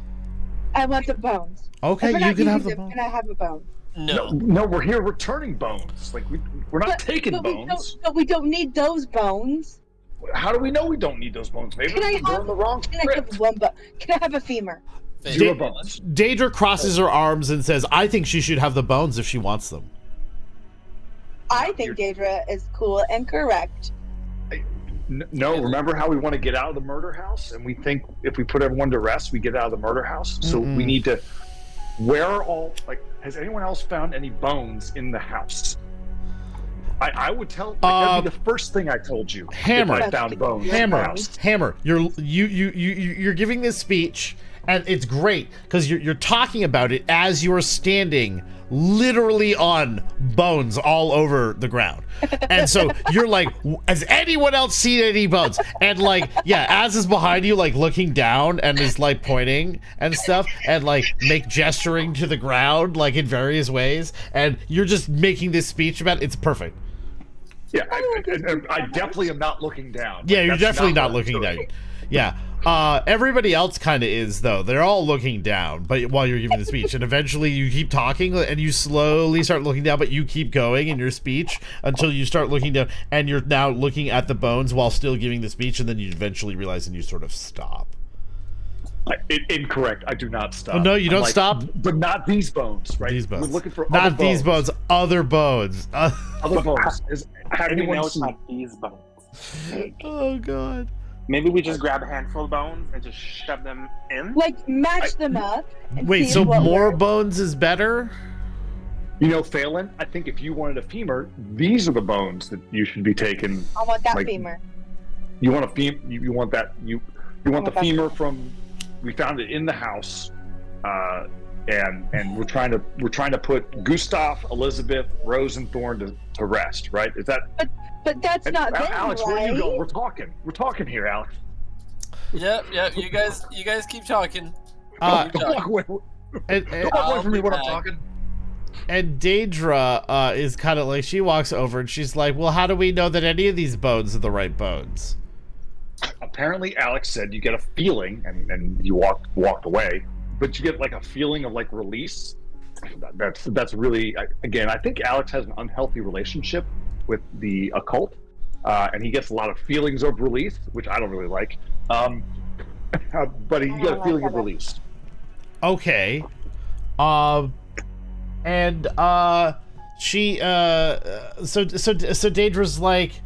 I want the bones. Okay, you can have the bones. Can I have a bone? No, we're here returning bones. Like we're not taking bones. But we don't need those bones. How do we know we don't need those bones? Maybe we're in the wrong Can I have one bone? Can I have a femur? Daedra crosses her arms and says, I think she should have the bones if she wants them. I think Daedra is cool and correct. No, remember how we want to get out of the murder house? And we think if we put everyone to rest, we get out of the murder house? So we need to... Where are all... has anyone else found any bones in the house? I would tell... that'd be the first thing I told you. Hammer. If I found bones. Hammer. You're giving this speech, and it's great because you're talking about it as you're standing literally on bones all over the ground. And so you're like, has anyone else seen any bones? And like, yeah, Az is behind you, like looking down and is like pointing and stuff and like gesturing to the ground, like in various ways. And you're just making this speech about it. It's perfect. Yeah, I definitely am not looking down. Yeah, you're That's definitely not what I'm looking down. doing. Yeah. Everybody else kind of is, though. They're all looking down, but while you're giving the speech, and eventually you keep talking, and you slowly start looking down, but you keep going in your speech until you start looking down, and you're now looking at the bones while still giving the speech, and then you eventually realize, and you sort of stop. Incorrect. I do not stop. Oh, no, you don't stop? But not these bones, right? These bones. We're looking for not other these bones, other bones. Other bones. How do we anyone know it's seen- not these bones? Oh, God. Maybe we just grab a handful of bones and just shove them in? Like match them up. And Wait, see so what more works. bones is better? You know, Phelan, I think if you wanted a femur, these are the bones that you should be taking. I want that like, femur. You want a femur? You want that? You want the that femur from? We found it in the house, and we're trying to put Gustav, Elizabeth, Rose, and Thorn to rest. Right? Is that? But that's not them, Alex, right? where are you going? We're talking here, Alex. Yep. You guys keep talking. Don't walk away. And, Don't walk away from me when I'm back. talking. And Daedra is kind of like, she walks over and she's like, well, how do we know that any of these bones are the right bones? Apparently, Alex said you get a feeling, and you walked away, but you get like a feeling of like release. That's really, again, I think Alex has an unhealthy relationship with the occult, and he gets a lot of feelings of release, which I don't really like. But he get a feeling of release. Okay. And she so Daedra's like,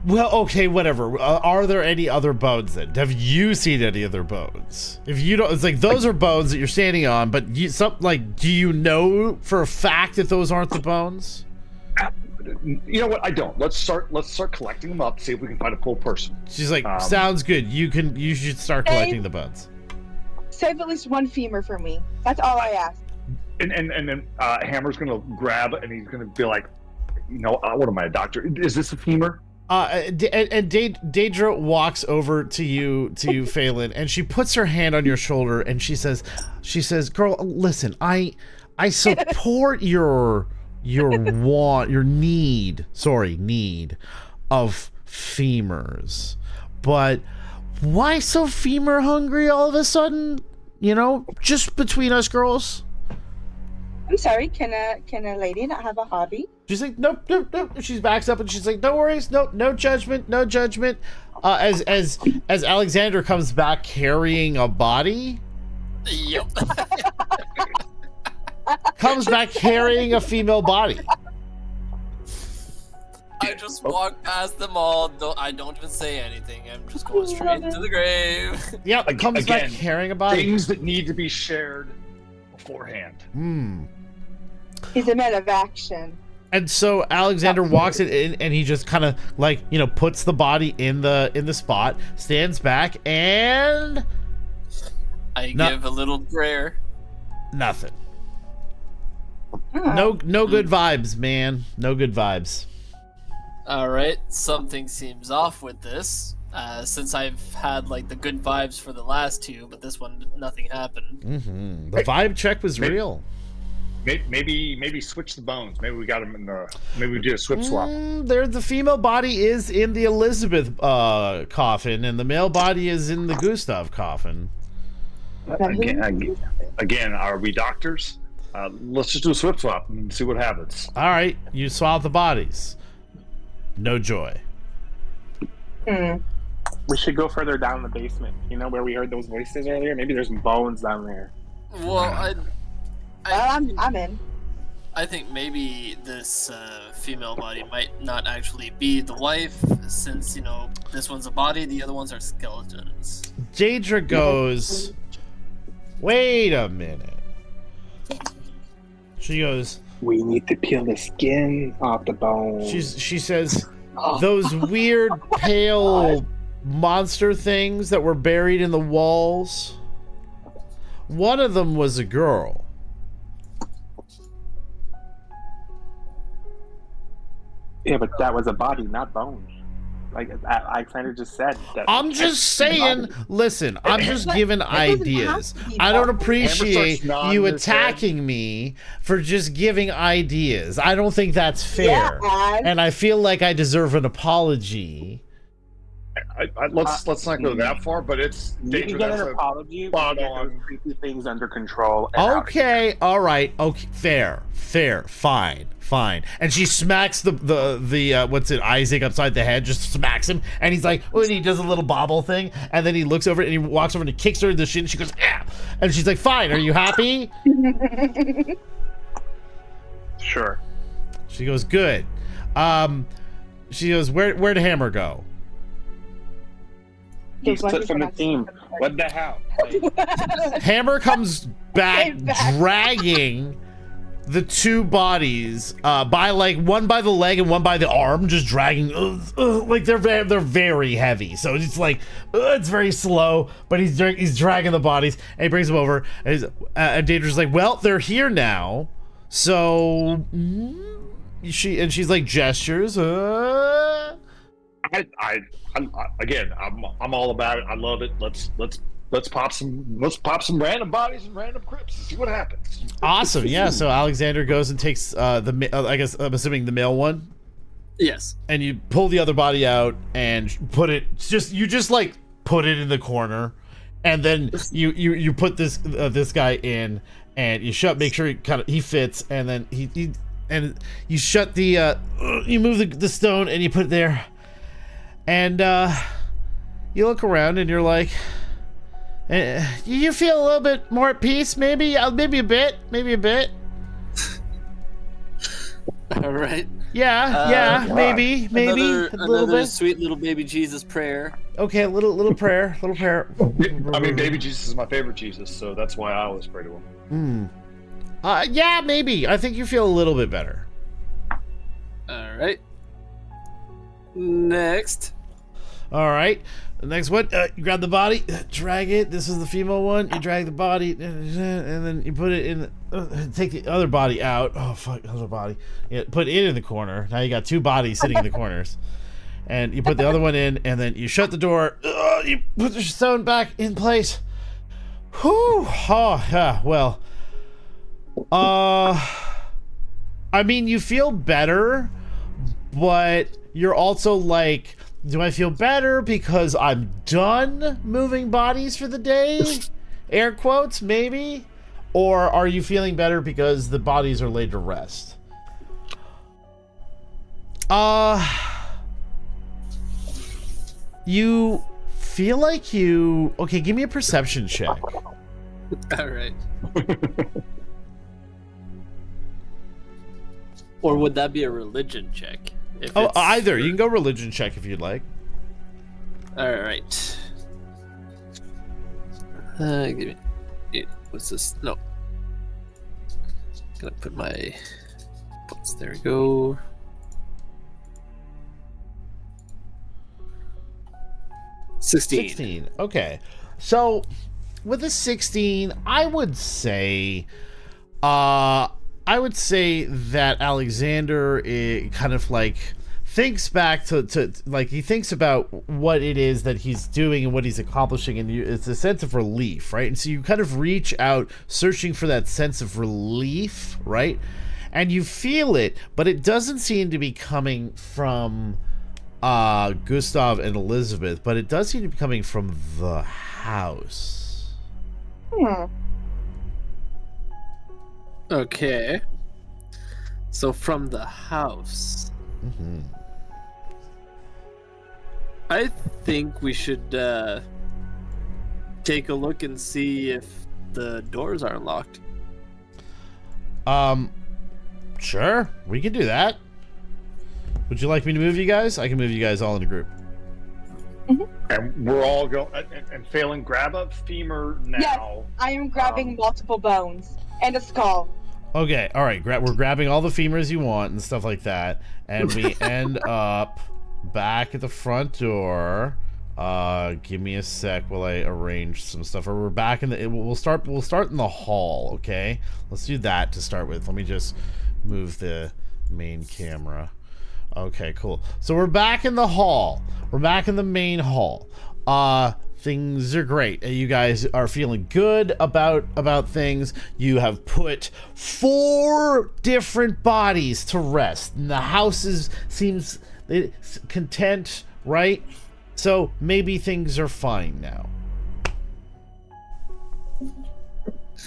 well, okay, whatever. Are there any other bones then? Have you seen any other bones? If you don't, it's like those are bones that you're standing on, but do you know for a fact that those aren't the bones? You know what? I don't. Let's start collecting them up. See if we can find a full person. She's like, sounds good. You should start collecting the bones. Save at least one femur for me. That's all I ask. And then Hammer's gonna grab, and he's gonna be like, what am I, a doctor? Is this a femur? And Daedra walks over to you, Phelan, and she puts her hand on your shoulder, and she says, "Girl, listen, I support your need of femurs, but why so femur hungry all of a sudden? Just between us girls." I'm sorry. Can a lady not have a hobby? She's like, nope. She backs up and she's like, no worries, no judgment. As Alexander comes back carrying a body. Yep. Comes back carrying a female body. I just walk past them all. I don't even say anything. I'm just going straight into the grave. Yep, comes back carrying a body. Things that need to be shared beforehand. He's a man of action. And so Alexander walks it in, and he just kind of puts the body in the spot, stands back, and I give a little prayer. Nothing. No good vibes, man. No good vibes. All right, something seems off with this. Since I've had the good vibes for the last two, but this one nothing happened. Mm-hmm. The vibe check was real. Maybe switch the bones. Maybe we got them in the. Maybe we did a swip swap. The female body is in the Elizabeth coffin, and the male body is in the Gustav coffin. Again, are we doctors? Let's just do a swip swap and see what happens. All right, you swap the bodies. No joy. We should go further down the basement. Where we heard those voices earlier? Maybe there's bones down there. Well, I'm in. I think maybe this female body might not actually be the wife, since this one's a body, the other ones are skeletons. Daedra goes, wait a minute. She goes, we need to peel the skin off the bone. She says, those weird pale monster things that were buried in the walls, one of them was a girl. Yeah, but that was a body, not bones. Like Alexander just said. That I'm just saying, listen, I'm just giving ideas. I don't appreciate you attacking me for just giving ideas. I don't think that's fair. Yeah, and I feel like I deserve an apology. Let's not go that far, but it's You can get an apology when you get those creepy things under control. And Okay, all right, okay, fair, fine. And she smacks the what's it, Isaac upside the head, just smacks him, and he's like, oh, and he does a little bobble thing, and then he looks over and he walks over and he kicks her in the shin, and she goes, ah, and she's like, fine, are you happy? Sure. She goes, good. She goes, where'd Hammer go? He's split from the team. What the hell? Hammer comes back dragging the two bodies by like one by the leg and one by the arm, just dragging like they're very heavy, so it's like it's very slow, but he's dragging the bodies, and he brings them over, and Daedra's like, well, they're here now, so she's like gestures. I'm all about it. I love it. Let's pop some random bodies and random crypts and see what happens. Awesome. Yeah. So Alexander goes and takes I guess I'm assuming the male one. Yes. And you pull the other body out and put it like put it in the corner, and then you put this guy in, and you make sure he fits, and then and you shut the you move the stone and you put it there, and you look around and you're like, you feel a little bit more at peace, maybe a bit. All right. Yeah, maybe another bit. Sweet little baby Jesus prayer. Okay, a little prayer. I mean, baby Jesus is my favorite Jesus, so that's why I always pray to him. Yeah, maybe. I think you feel a little bit better. All right. Next. All right. The next one, you grab the body, drag it. This is the female one. You drag the body, and then you put it in. Take the other body out. Oh fuck, other body. Yeah, put it in the corner. Now you got two bodies sitting in the corners, and you put the other one in, and then you shut the door. You put the stone back in place. Whew. Oh yeah. Well. I mean, you feel better, but you're also like, do I feel better because I'm done moving bodies for the day? Air quotes, maybe? Or are you feeling better because the bodies are laid to rest? You feel like you... Okay, give me a perception check. All right. Or would that be a religion check? Either. You can go religion check if you'd like. All right. Give me. What's this? No. Gonna put my. There we go. $16. Okay. So, with a 16, I would say that Alexander kind of like thinks back to like he thinks about what it is that he's doing and what he's accomplishing, and it's a sense of relief, right? And so you kind of reach out searching for that sense of relief, right? And you feel it, but it doesn't seem to be coming from Gustav and Elizabeth, but it does seem to be coming from the house. Okay. So from the house. Mm-hmm. I think we should take a look and see if the doors are locked. Sure, we can do that. Would you like me to move you guys? I can move you guys all in a group. And we're all going and failing. Grab a femur now. Yes, I am grabbing multiple bones and a skull. Okay, all right. We're grabbing all the femurs you want and stuff like that, and we end up back at the front door. Give me a sec while I arrange some stuff. Or we're back in the. We'll start in the hall. Okay, let's do that to start with. Let me just move the main camera. Okay, cool. So we're back in the hall. We're back in the main hall. Things are great. You guys are feeling good about things. You have put 4 different bodies to rest, and the house seems content, right? So maybe things are fine now.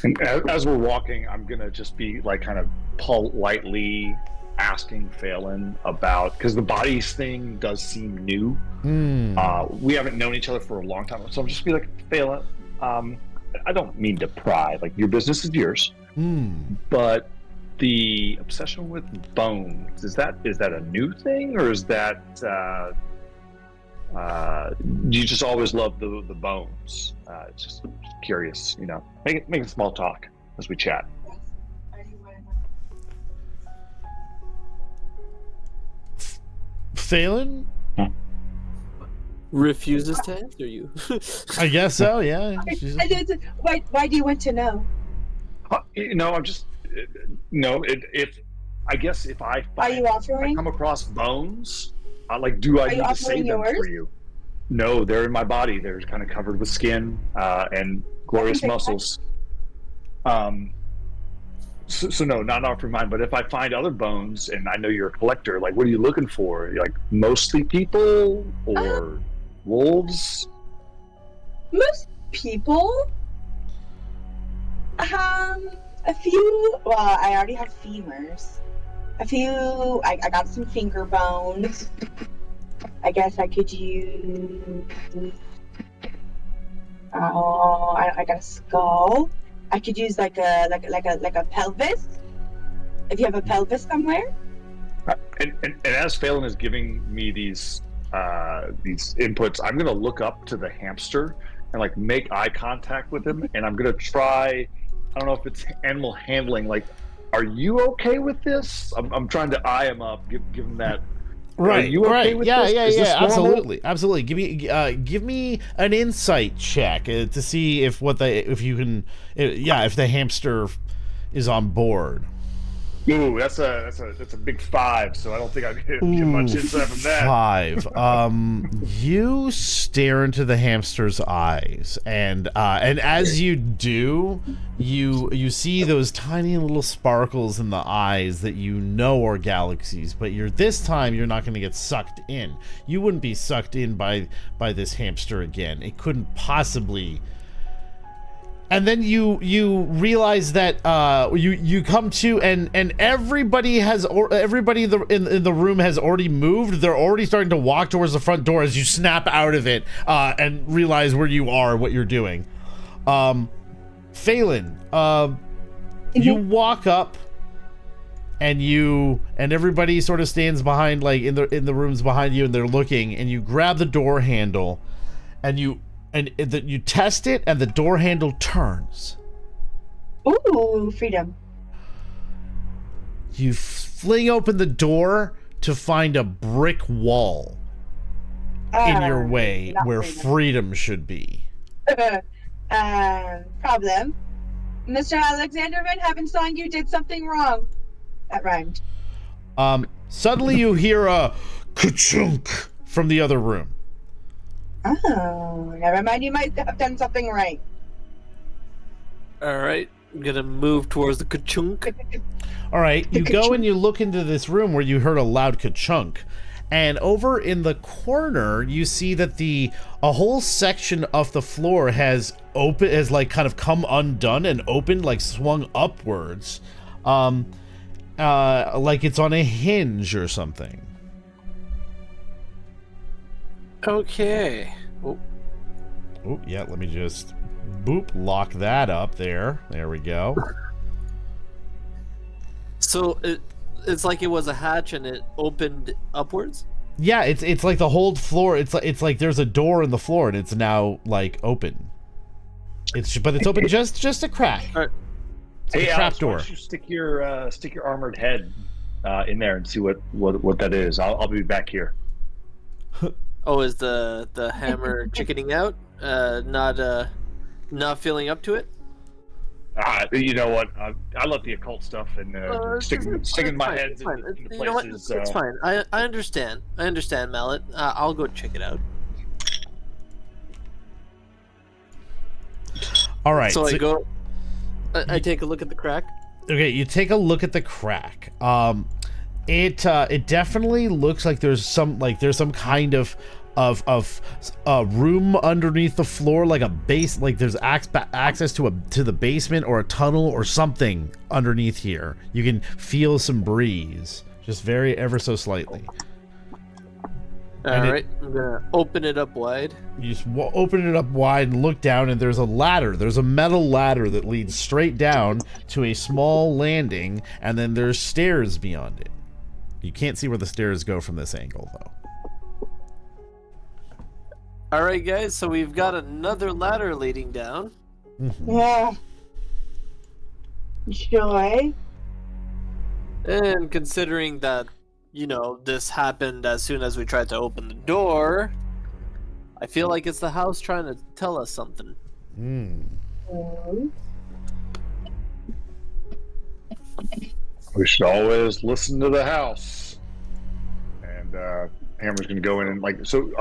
And as we're walking, I'm gonna just be like kind of politely asking Phelan about, because the bodies thing does seem new. We haven't known each other for a long time, so I'm just be like, Phelan, I don't mean to pry. Like, your business is yours, but the obsession with bones, is that a new thing, or is that you just always love the bones? Just curious, making small talk as we chat. Phelan refuses to answer you. I guess so, yeah. Why do you want to know? I'm just if I guess if I Are you offering? I come across bones, do I need to save them yours? for you? No, they're in my body. They're kind of covered with skin and glorious muscles. So no, not offering mine. But if I find other bones, and I know you're a collector, what are you looking for? Mostly people or wolves? Most people. A few. Well, I already have femurs. A few. I got some finger bones. I guess I could use. Oh, I got a skull. I could use like a pelvis. If you have a pelvis somewhere. And as Phelan is giving me these inputs, I'm gonna look up to the hamster and make eye contact with him, and I'm gonna try. I don't know if it's animal handling. Are you okay with this? I'm trying to eye him up, give him that. Right. Are you okay with this? Yeah. Is this normal? Absolutely. Give me an insight check to see if the hamster is on board. Ooh, that's a big 5. So I don't think I get much insight from that. 5. You stare into the hamster's eyes, and as you do, you see those tiny little sparkles in the eyes that are galaxies. But this time you're not going to get sucked in. You wouldn't be sucked in by this hamster again. It couldn't possibly. And then you realize that you come to and everybody in the room has already moved. They're already starting to walk towards the front door as you snap out of it and realize where you are, what you're doing. Phelan, you walk up and everybody sort of stands behind, in the rooms behind you, and they're looking, and you grab the door handle and you test it, and the door handle turns. Ooh, freedom. You fling open the door to find a brick wall in your way where freedom should be. Problem. Mr. Alexander Van Havenstein, you did something wrong. That rhymed. Suddenly you hear a ka-chunk from the other room. Oh, never mind. You might have done something right. All right, I'm gonna move towards the ka-chunk. All right, you go and you look into this room where you heard a loud ka-chunk, and over in the corner you see that a whole section of the floor has kind of come undone and opened, swung upwards, like it's on a hinge or something. Okay. Oh, yeah, let me just lock that up there. There we go. So it's like it was a hatch and it opened upwards? Yeah, it's like the whole floor. It's like there's a door in the floor and it's now open. But it's open just a crack. All right. Hey, a Alex, trap door. why don't you stick your armored head in there and see what that is? I'll be back here. Oh, is the hammer chickening out? Not feeling up to it? You know what? I love the occult stuff and sticking my heads into You know what? places. It's fine. I understand. I understand, Mallet. I'll go check it out. All right. So I go. I take a look at the crack. Okay, you take a look at the crack. It definitely looks like there's some kind of room underneath the floor, like a base, like there's access to the basement or a tunnel or something underneath here. You can feel some breeze, just ever so slightly. All right, I'm gonna open it up wide. You just open it up wide and look down, and there's a ladder. There's a metal ladder that leads straight down to a small landing, and then there's stairs beyond it. You can't see where the stairs go from this angle, though. All right, guys. So we've got another ladder leading down. Yeah. Joy. And considering that, this happened as soon as we tried to open the door, I feel like it's the house trying to tell us something. We should always listen to the house. And Hammer's gonna go in and so.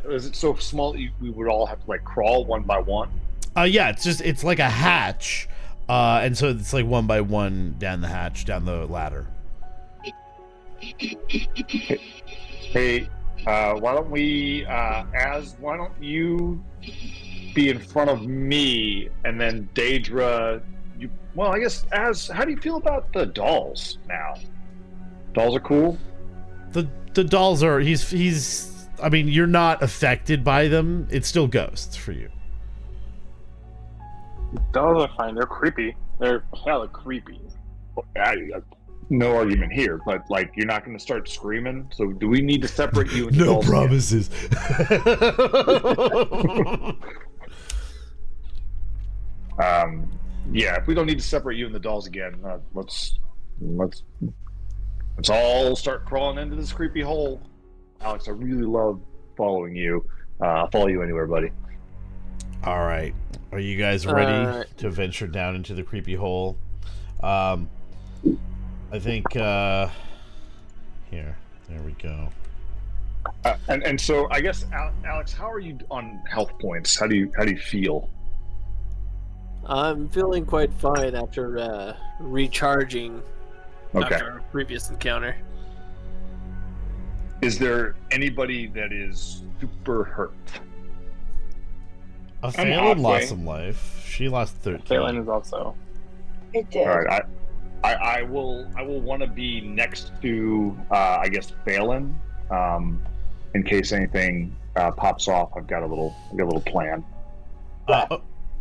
Is it so small that we would all have to crawl one by one? Yeah, it's like a hatch, and so it's like one by one down the hatch, down the ladder. Hey, why don't you be in front of me, and then Daedra, I guess how do you feel about the dolls now? Dolls are cool? The dolls are, I mean, you're not affected by them. It's still ghosts for you. Dolls are fine. They're creepy. They're hella creepy. No argument here, but you're not going to start screaming. So do we need to separate you? And No promises. Yeah, if we don't need to separate you and the dolls again, let's all start crawling into this creepy hole. Alex, I really love following you. I'll follow you anywhere, buddy. All right, are you guys ready to venture down into the creepy hole? I think here, there we go. And so I guess Alex, how are you on health points? How do you feel? I'm feeling quite fine after recharging after our previous encounter. Is there anybody that is super hurt? Phelan lost some life. She lost 13. Phelan is also. It did. All right, I will want to be next to I guess Phelan, in case anything pops off. I've got a little plan.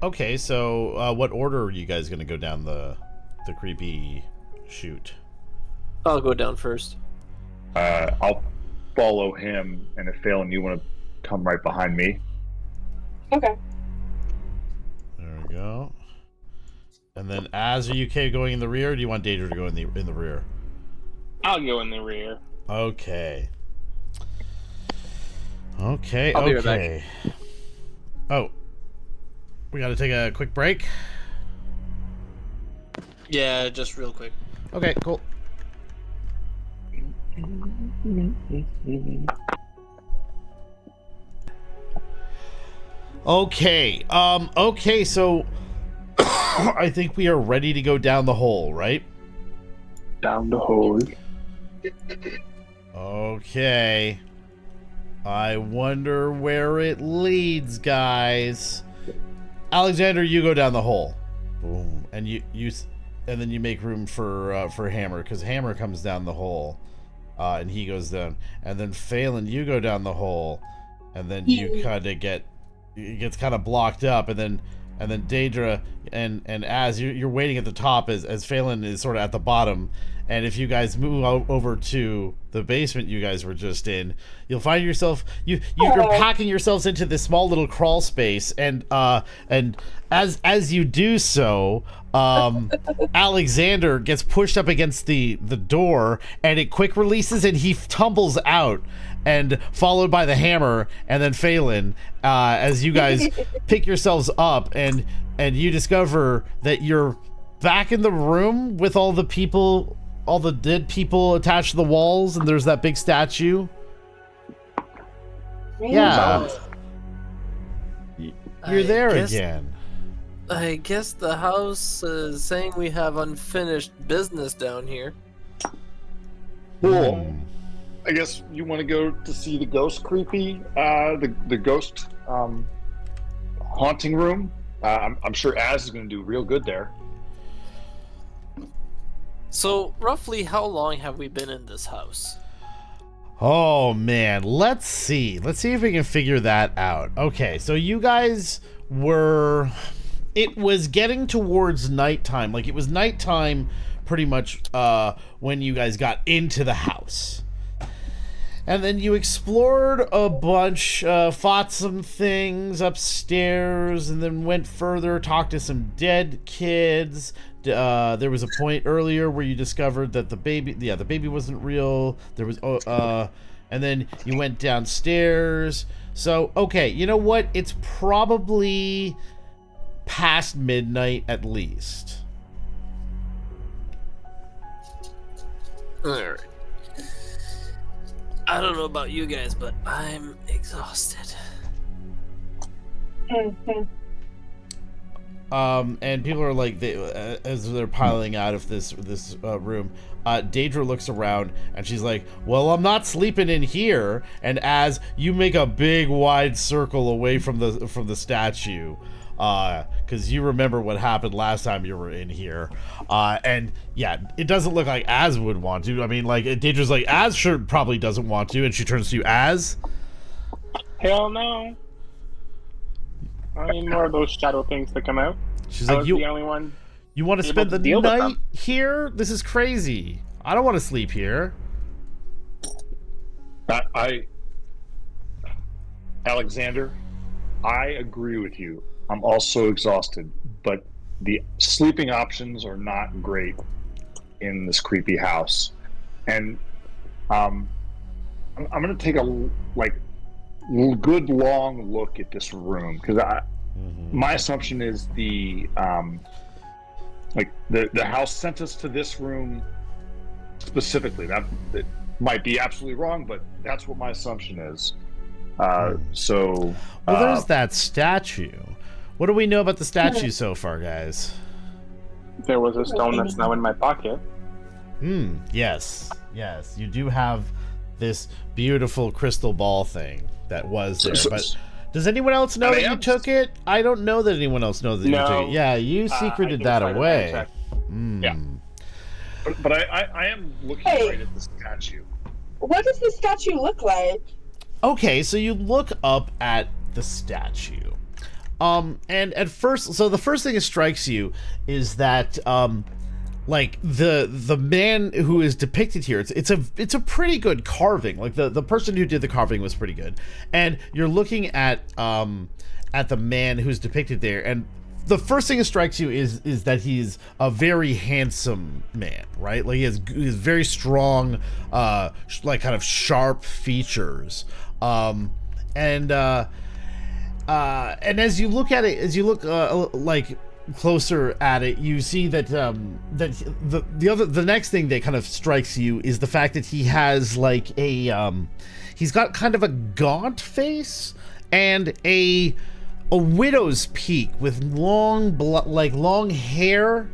Okay, so what order are you guys going to go down the creepy chute? I'll go down first. I'll follow him, and if Phelan, you want to come right behind me. Okay. There we go. And then, are you okay going in the rear, or do you want Daedra to go in the rear? I'll go in the rear. Okay. I'll be right back. Oh. We gotta take a quick break? Yeah, just real quick. Okay, cool. Okay, so I think we are ready to go down the hole, right? Down the hole. Okay. I wonder where it leads, guys. Alexander, you go down the hole. Boom. And and then you make room for Hammer, because Hammer comes down the hole. And he goes down. And then Phelan, you go down the hole. And then you it gets kind of blocked up, and then Daedra and as you're waiting at the top as Phelan is sort of at the bottom, and if you guys move over to the basement you guys were just in, you'll find yourself you're packing yourselves into this small little crawl space, and as you do so, Alexander gets pushed up against the door, and it quick releases, and he tumbles out, and followed by the hammer, and then Phelan, as you guys pick yourselves up, and you discover that you're back in the room with all the people, all the dead people attached to the walls, and there's that big statue. Yeah. You're there again. I guess the house is saying we have unfinished business down here. Cool. I guess you want to go to see the ghost the ghost haunting room. I'm sure Az is going to do real good there. So, roughly how long have we been in this house? Oh man, let's see if we can figure that out. Okay, so you guys were, it was getting towards nighttime. Like, it was nighttime pretty much when you guys got into the house. And then you explored a bunch, fought some things upstairs, and then went further, talked to some dead kids. There was a point earlier where you discovered that the baby wasn't real. There was, and then you went downstairs. So, okay, you know what? It's probably past midnight at least. Alright. I don't know about you guys, but I'm exhausted. And people are like, as they're piling out of this room, Daedra looks around and she's like, well, I'm not sleeping in here. And as you make a big wide circle away from the statue, because you remember what happened last time you were in here, and yeah, it doesn't look like Az would want to. I mean, like, Daedra's like, Az sure probably doesn't want to, and she turns to you, Az. Hell no. I need more of those shadow things to come out. She's I like, was the only one. You want to spend the night here? This is crazy. I don't want to sleep here. Alexander, I agree with you. I'm also exhausted, but the sleeping options are not great in this creepy house. And I'm going to take a good long look at this room, because my assumption is the house sent us to this room specifically. That it might be absolutely wrong, but that's what my assumption is. So there's that statue. What do we know about the statue so far, guys? There was a stone that's now in my pocket. Yes, you do have this beautiful crystal ball thing that was there, but does anyone else know that you took it? I don't know that anyone else knows that you took it. Yeah, you secreted that away. Yeah. But I am looking right at the statue. What does the statue look like? Okay, so you look up at the statue. And at first, so the first thing that strikes you is that like the man who is depicted here, it's a pretty good carving. Like the person who did the carving was pretty good. And you're looking at the man who's depicted there, and the first thing that strikes you is that he's a very handsome man, right? Like he has very strong, like kind of sharp features. And as you look at it, like closer at it, you see that the next thing that kind of strikes you is the fact that he has like he's got kind of a gaunt face and a widow's peak with long hair,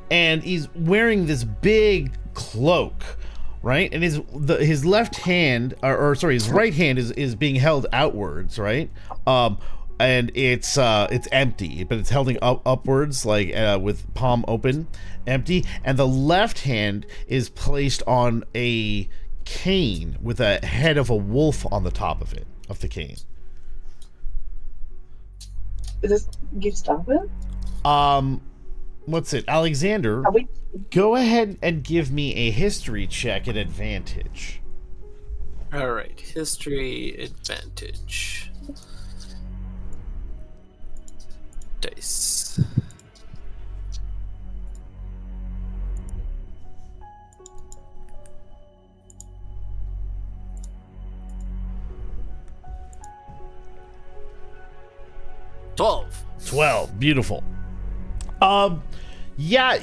and he's wearing this big cloak, right? And his left hand, his right hand is being held outwards, right? And it's empty, but it's held upwards, like with palm open, empty. And the left hand is placed on a cane with a head of a wolf on the top of the cane. Is this good stuff? what's it? Alexander, Are we? go ahead and give me a history check at advantage. All right, history advantage. Dice. $12. 12. Beautiful. Yeah,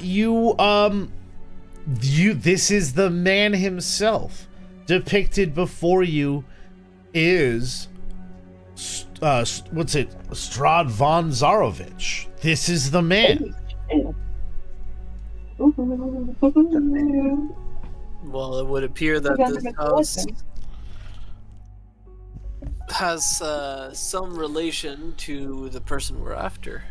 this is the man himself. Depicted before you is what's it? Strahd von Zarovich. This is the man. Well, it would appear that this house has some relation to the person we're after.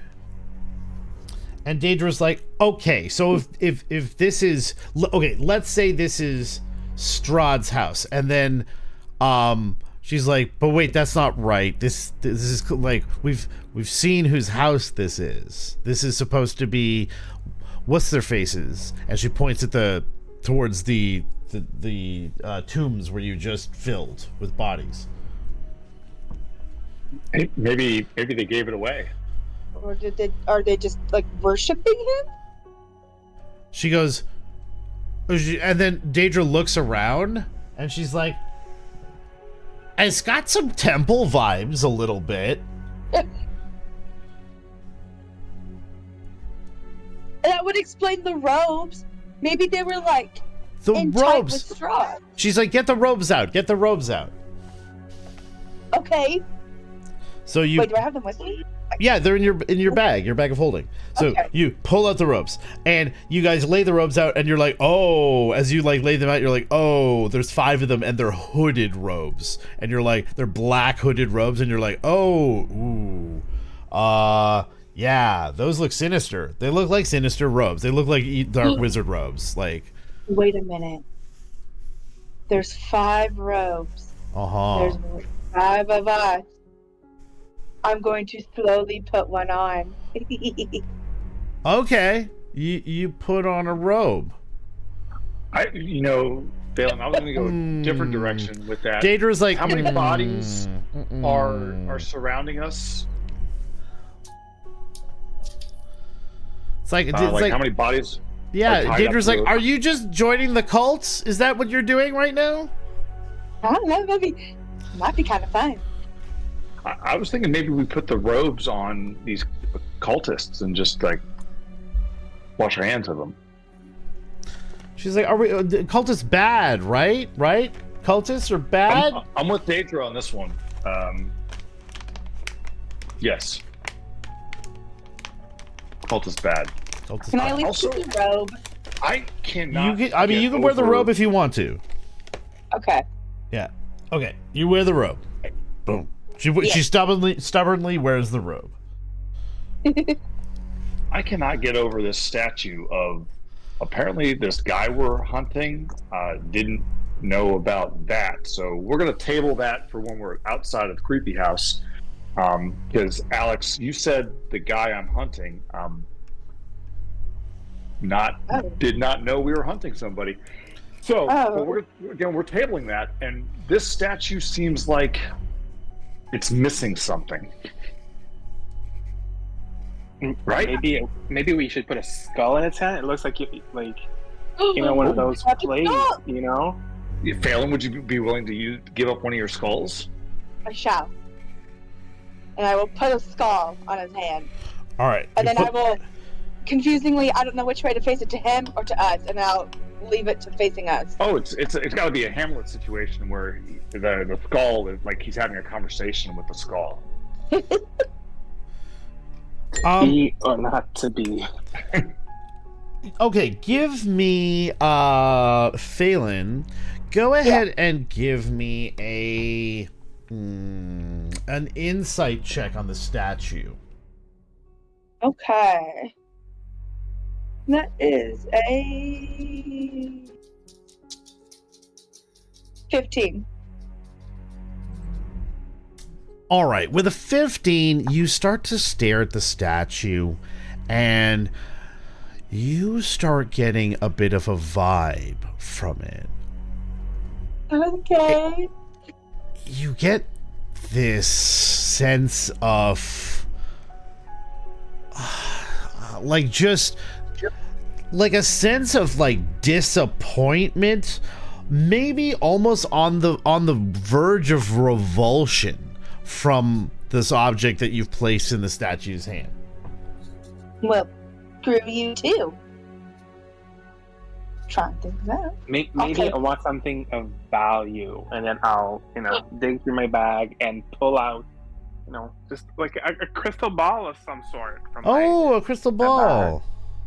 And Daedra's like, okay, so if this is okay, let's say this is Strahd's house, and then she's like, but wait, that's not right. This is like we've seen whose house this is. This is supposed to be what's their faces, and she points at towards the tombs where you just filled with bodies. Maybe they gave it away. Or are they just like worshiping him? She goes, and then Daedra looks around and she's like, it's got some temple vibes a little bit. That would explain the robes. Maybe they were like The in robes. tight with Strahd. She's like, get the robes out. Get the robes out. Okay. So you Wait, do I have them with me? Yeah, they're in your bag of holding. So Okay. you pull out the robes, and you guys lay the robes out, and you're like, oh, as you like lay them out, you're like, oh, there's 5 of them, and they're hooded robes, and you're like, they're black hooded robes, and you're like, oh, ooh, yeah, those look sinister. They look like sinister robes. They look like dark wizard robes. Like, Wait a minute. There's 5 robes. There's 5 of us. I'm going to slowly put one on. okay, you put on a robe. Phelan, I was going to go a different direction with that. Daedra's like, how many bodies are surrounding us? It's like, like how many bodies? Yeah, Daedra's like, to are you just joining the cults? Is that what you're doing right now? I don't know, might be kind of fun. I was thinking maybe we put the robes on these cultists and just like wash our hands of them. She's like, are we cultists bad, right? Right? Cultists are bad? I'm with Daedra on this one. Yes. Cultists bad. Cultists Can I bad. at least Also- keep the robe? I cannot. You can wear the robe if you want to. Okay. Yeah. Okay. You wear the robe. Boom. She stubbornly wears the robe. I cannot get over this statue of apparently this guy we're hunting didn't know about that. So we're going to table that for when we're outside of the creepy house. Because Alex, you said the guy I'm hunting did not know we were hunting somebody. So but we're tabling that, and this statue seems like it's missing something. Right? Maybe we should put a skull in its head. It looks like one of those plates. Phelan, would you be willing to give up one of your skulls? I shall. And I will put a skull on his hand. All right. And then I will, confusingly, I don't know which way to face it, to him or to us, and I'll leave it to facing us. Oh, it's got to be a Hamlet situation where the skull is like he's having a conversation with the skull. Be or not to be. Okay, give me Phelan. Go ahead and give me an insight check on the statue. Okay. That is a 15. All right, with a 15, you start to stare at the statue, and you start getting a bit of a vibe from it. Okay. You get this sense of like just like a sense of like disappointment, maybe almost on the verge of revulsion from this object that you've placed in the statue's hand. Well, screw you too. Trying things out. Maybe Okay. I want something of value, and then I'll, dig through my bag and pull out, just like a crystal ball of some sort. From A crystal ball.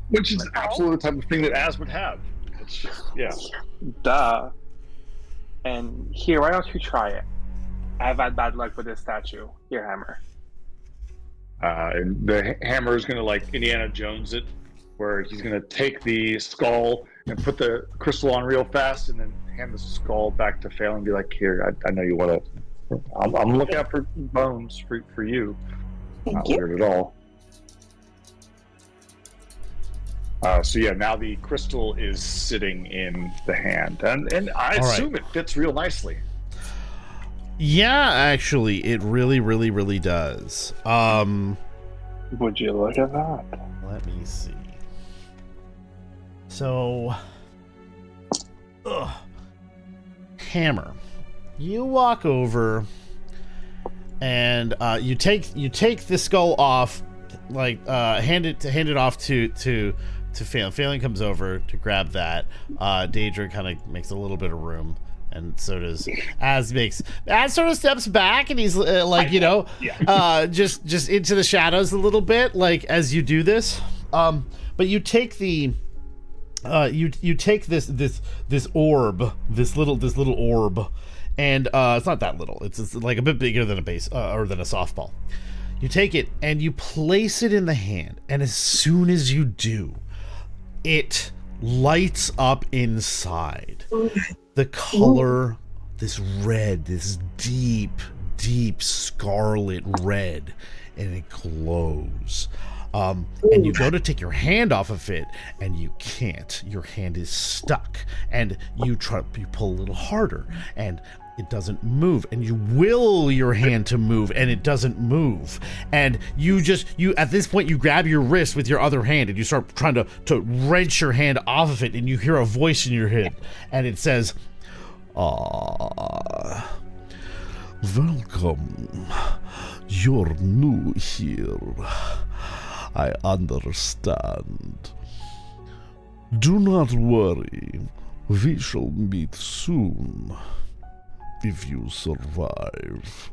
Which is absolutely the type of thing that Az would have. It's, yeah. Duh. And here, why don't you try it? I've had bad luck with this statue. Here, hammer. And the hammer is going to like Indiana Jones it, where he's going to take the skull and put the crystal on real fast, and then hand the skull back to Phelan and be like, "Here, I know you want to. I'm looking out for bones for you. Thank Not you. weird at all." So yeah, now the crystal is sitting in the hand, and I assume it fits real nicely. Yeah, actually, it really, really, really does. Would you look at that? Let me see. So, hammer, you walk over and you take the skull off, like hand it off to Phelan. Phelan comes over to grab that. Daedra kind of makes a little bit of room, and so does Az sort of steps back, and he's just into the shadows a little bit, like as you do this. But you take the you take this orb, this little orb, and it's not that little. It's like a bit bigger than a base or than a softball. You take it and you place it in the hand, and as soon as you do, it lights up inside. The color, this red, this deep scarlet red, and it glows. And you go to take your hand off of it, and you can't. Your hand is stuck, and you pull a little harder, and it doesn't move, and you will your hand to move, and it doesn't move, and you at this point you grab your wrist with your other hand, and you start trying to wrench your hand off of it, and you hear a voice in your head, and it says, welcome. You're new here. I understand. Do not worry. We shall meet soon. If you survive.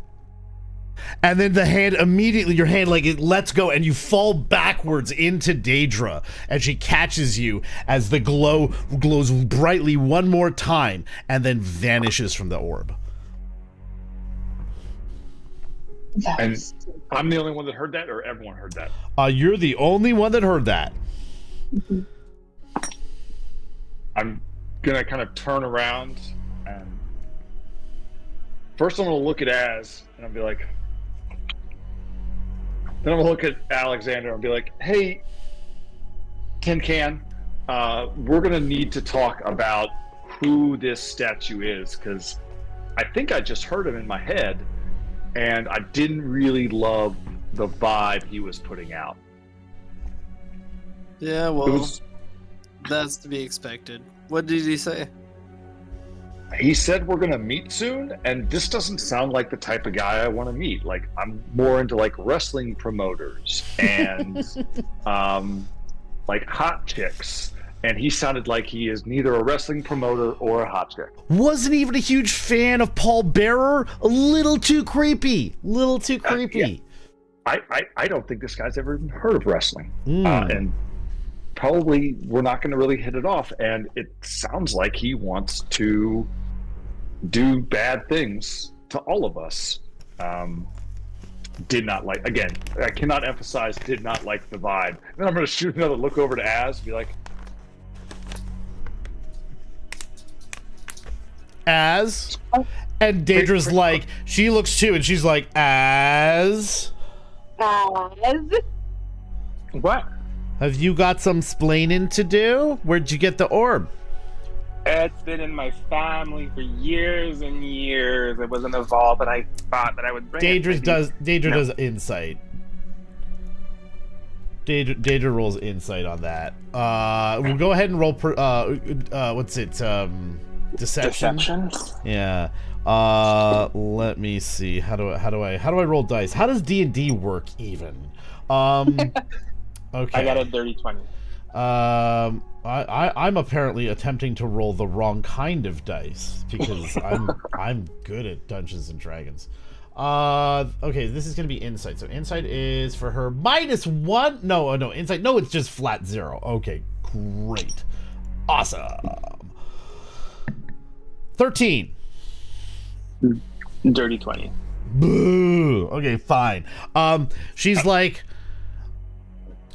And then the hand immediately, your hand, like, it lets go, and you fall backwards into Daedra, and she catches you as the glow glows brightly one more time, and then vanishes from the orb. And I'm the only one that heard that, or everyone heard that? You're the only one that heard that. Mm-hmm. I'm gonna kind of turn around, and first I'm gonna look at Az, and I'll be like, then I'm gonna look at Alexander and be like, "Hey, Tin Can, we're gonna need to talk about who this statue is, because I think I just heard him in my head, and I didn't really love the vibe he was putting out." Yeah, well, that's to be expected. What did he say? He said we're gonna meet soon, and this doesn't sound like the type of guy I want to meet. Like, I'm more into like wrestling promoters and like hot chicks, and he sounded like he is neither a wrestling promoter or a hot chick. Wasn't even a huge fan of Paul Bearer. A little too creepy. Yeah. I don't think this guy's ever even heard of wrestling, and probably we're not going to really hit it off. And it sounds like he wants to do bad things to all of us. Did not like, again, I cannot emphasize, did not like the vibe. And then I'm going to shoot another look over to Az and be like, Az? And Daedra's like, she looks too, and she's like, Az? Az? What? Have you got some splaining to do? Where'd you get the orb? It's been in my family for years and years. It wasn't evolved, but I thought that I would bring it. Daedra does insight. Daedra rolls insight on that. We'll go ahead and roll. What's it? Deception. Yeah. Let me see. How do I roll dice? How does D&D work even? Okay. I got a dirty 20. I'm apparently attempting to roll the wrong kind of dice because I'm good at Dungeons and Dragons. Okay, this is gonna be insight. So insight is for her -1. No, insight. No, it's just flat 0. Okay, great, awesome. 13. Dirty 20. Boo. Okay, fine. She's like,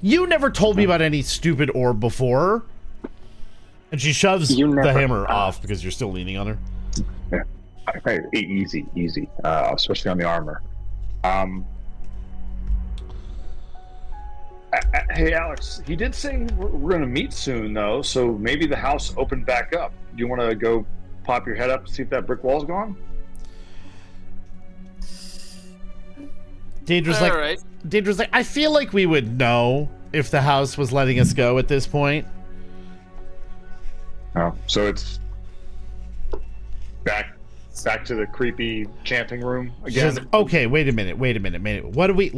you never told me about any stupid orb before. And she shoves the hammer off because you're still leaning on her. Yeah. Okay, easy. Especially on the armor. Hey, Alex, he did say we're going to meet soon, though, so maybe the house opened back up. Do you want to go pop your head up to see if that brick wall's gone? Daedra's like, I feel like we would know if the house was letting us go at this point. Oh, so it's back to the creepy chanting room again. Says, okay, wait a minute. What do we?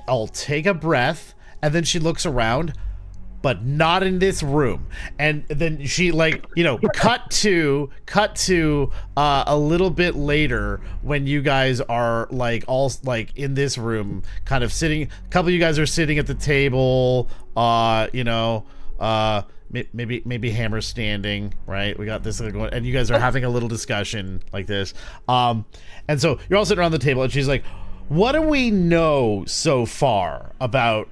I'll take a breath, and then she looks around, but not in this room. And then she cut to a little bit later when you guys are all in this room, kind of sitting. A couple of you guys are sitting at the table. Maybe Hammer's standing, right? We got this going, and you guys are having a little discussion like this. And so you're all sitting around the table, and she's like, what do we know so far about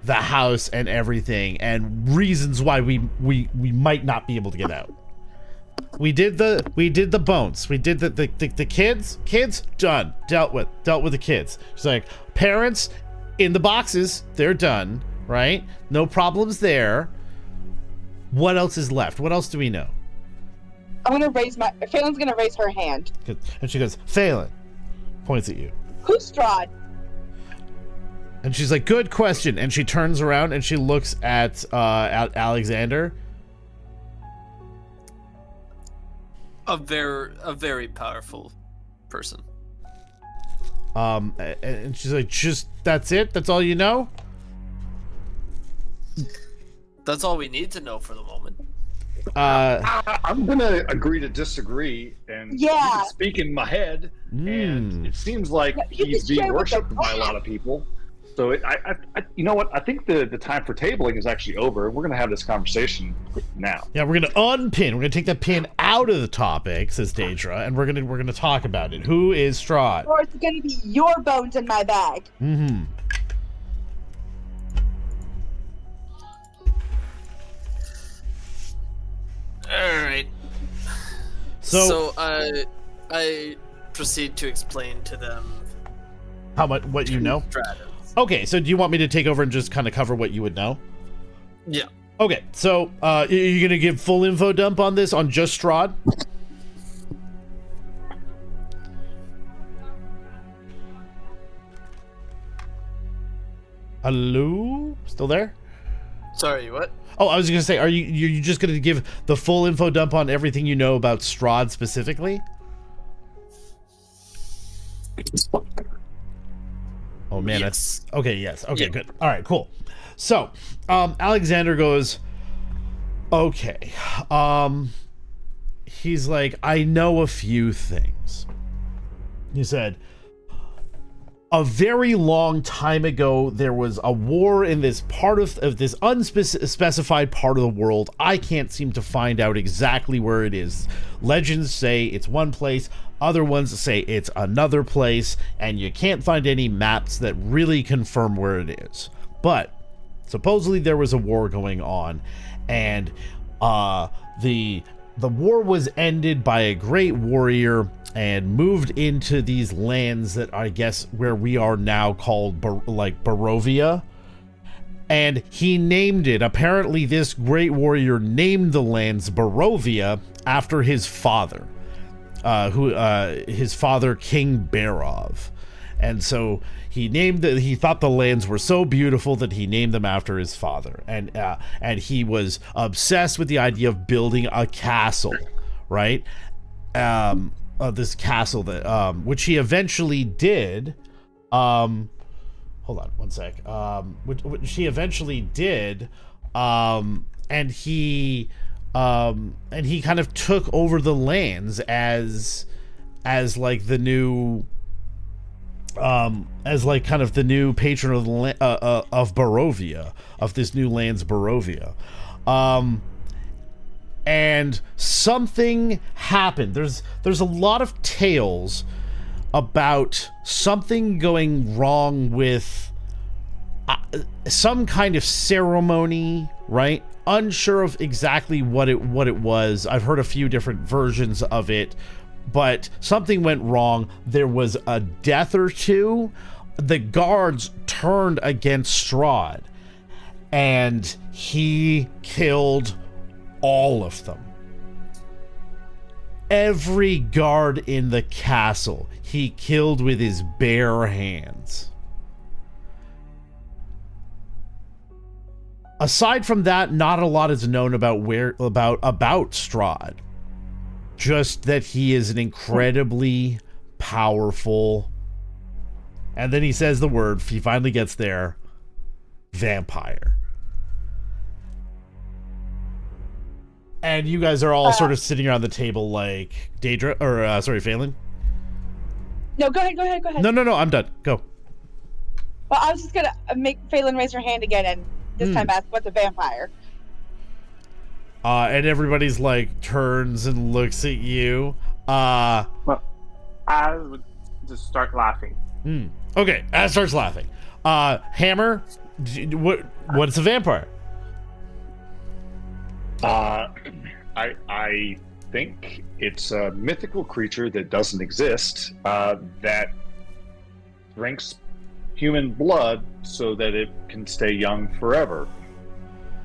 the house and everything, and reasons why we might not be able to get out? We did the bones. We did the kids done. Dealt with the kids. She's like, parents in the boxes, they're done, right? No problems there. What else is left? What else do we know? Phelan's gonna raise her hand. And she goes, Phelan, points at you. Who's Strahd? And she's like, good question. And she turns around and she looks at Alexander. A very powerful person. And she's like, just that's it? That's all you know? That's all we need to know for the moment. I'm gonna agree to disagree, and you can speak in my head, and it seems like he's being worshipped by a lot of people. So you know what? I think the time for tabling is actually over. We're gonna have this conversation now. Yeah, we're gonna unpin. We're gonna take the pin out of the topic, says Daedra, and we're gonna talk about it. Who is Strahd? Or it's gonna be your bones in my bag. Mm-hmm. All right. So I proceed to explain to them what you know. Stratus. Okay, so do you want me to take over and just kind of cover what you would know? Yeah. Okay, so you're gonna give full info dump on this on just Strahd? Hello? Still there? Sorry, what? Oh, I was gonna say, you're just gonna give the full info dump on everything you know about Strahd specifically? Oh man, yes. That's okay. Yes, okay, good. All right, cool. So, Alexander goes, okay. He's like, I know a few things. He said, a very long time ago, there was a war in this part of this unspecified part of the world. I can't seem to find out exactly where it is. Legends say it's one place, other ones say it's another place, and you can't find any maps that really confirm where it is. But supposedly there was a war going on, and the war was ended by a great warrior and moved into these lands that I guess where we are now called Barovia. and he named it. Apparently, this great warrior named the lands Barovia after his father, his father, King Barov. And so he thought the lands were so beautiful that he named them after his father. And he was obsessed with the idea of building a castle, right? This castle that, which he eventually did. Hold on one sec. Which he eventually did. And he kind of took over the lands as like the new, as like kind of the new patron of the of Barovia, of this new land's Barovia. And something happened. There's a lot of tales about something going wrong with some kind of ceremony, right? Unsure of exactly what it was. I've heard a few different versions of it, but something went wrong. There was a death or two. The guards turned against Strahd, and he killed all of them. Every guard in the castle he killed with his bare hands. Aside from that, not a lot is known about Strahd. Just that he is an incredibly powerful, and then he says the word, he finally gets there, vampire. And you guys are all sort of sitting around the table like Daedra, or sorry, Phelan. No, go ahead. No, I'm done. Go. Well, I was just gonna make Phelan raise her hand again and this time ask, what's a vampire? And everybody's like turns and looks at you. Well, I would just start laughing. Okay, Az starts laughing. Hammer, what's a vampire? I think it's a mythical creature that doesn't exist, that drinks human blood so that it can stay young forever.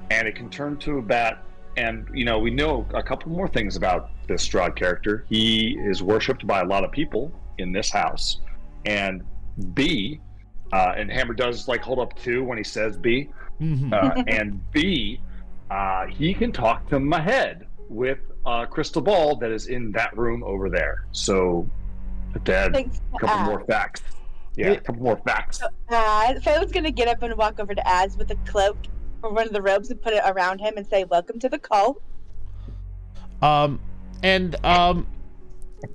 And it can turn to a bat. And, we know a couple more things about this Strahd character. He is worshipped by a lot of people in this house. And B, and Hammer does like hold up 2 when he says B. And B, he can talk to my head with a crystal ball that is in that room over there. So, Dad, a couple more facts. Yeah, a couple more facts. So, Phelan's going to get up and walk over to Az with a cloak or one of the robes and put it around him and say, "Welcome to the cult." And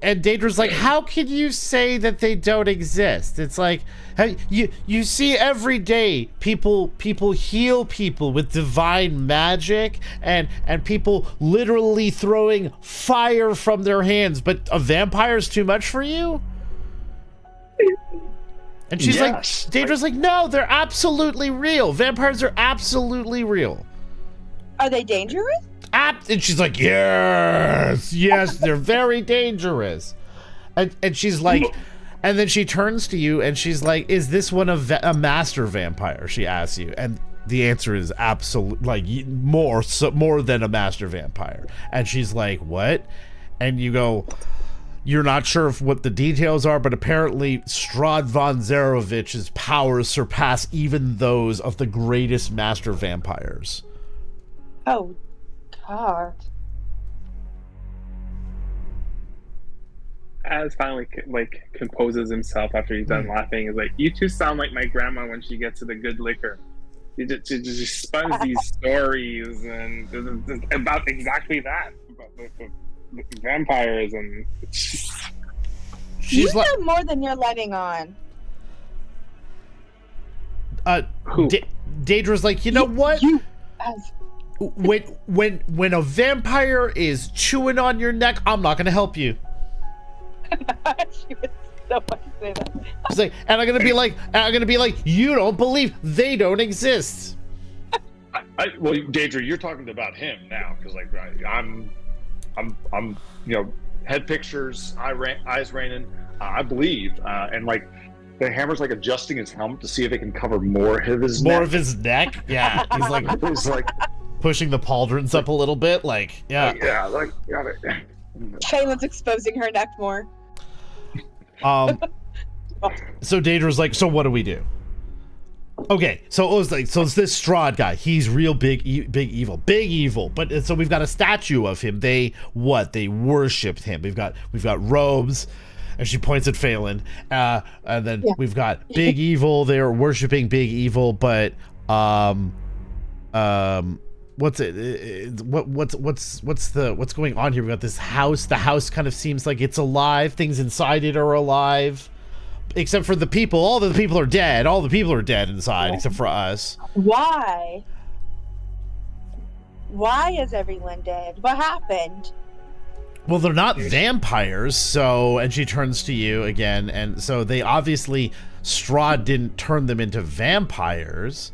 Daedra's like, how can you say that they don't exist? It's like, you see every day people heal people with divine magic and people literally throwing fire from their hands, but a vampire's too much for you? And she's like, Daedra's like, no, they're absolutely real. Vampires are absolutely real. Are they dangerous? And she's like, yes, they're very dangerous. And she's like, and then she turns to you and she's like, is this one a master vampire? She asks you. And the answer is absolutely, like, more than a master vampire. And she's like, what? And you go, you're not sure what the details are, but apparently Strahd von Zarovich's powers surpass even those of the greatest master vampires. Oh, God. Az finally composes himself after he's done laughing. Is like, you two sound like my grandma when she gets to the good liquor. She just spins these stories and about exactly that, about the vampires, and you know more than you're letting on. Daedra's like, you know what? When a vampire is chewing on your neck, I'm not gonna help you. She was so funny to say that. She's like, and I'm gonna be like, you don't believe they don't exist. Well, Daedra, you're talking about him now, because like I'm head pictures, eyes raining. I believe, and like the Hammer's like adjusting his helmet to see if it can cover more of his More neck. of his neck? Yeah. He's like pushing the pauldrons up a little bit, like, yeah. got it. Phelan's exposing her neck more. So Daedra's like, so what do we do? Okay, so it was like, so it's this Strahd guy. He's real big evil. But so we've got a statue of him. They worshipped him. We've got robes, and she points at Phelan. And then we've got big evil. They're worshiping big evil, but what's going on here? We got this house. The house kind of seems like it's alive. Things inside it are alive. Except for the people. All the people are dead. All the people are dead inside, except for us. Why? Why is everyone dead? What happened? Well, they're not vampires, so... And she turns to you again, and so they obviously... Strahd didn't turn them into vampires.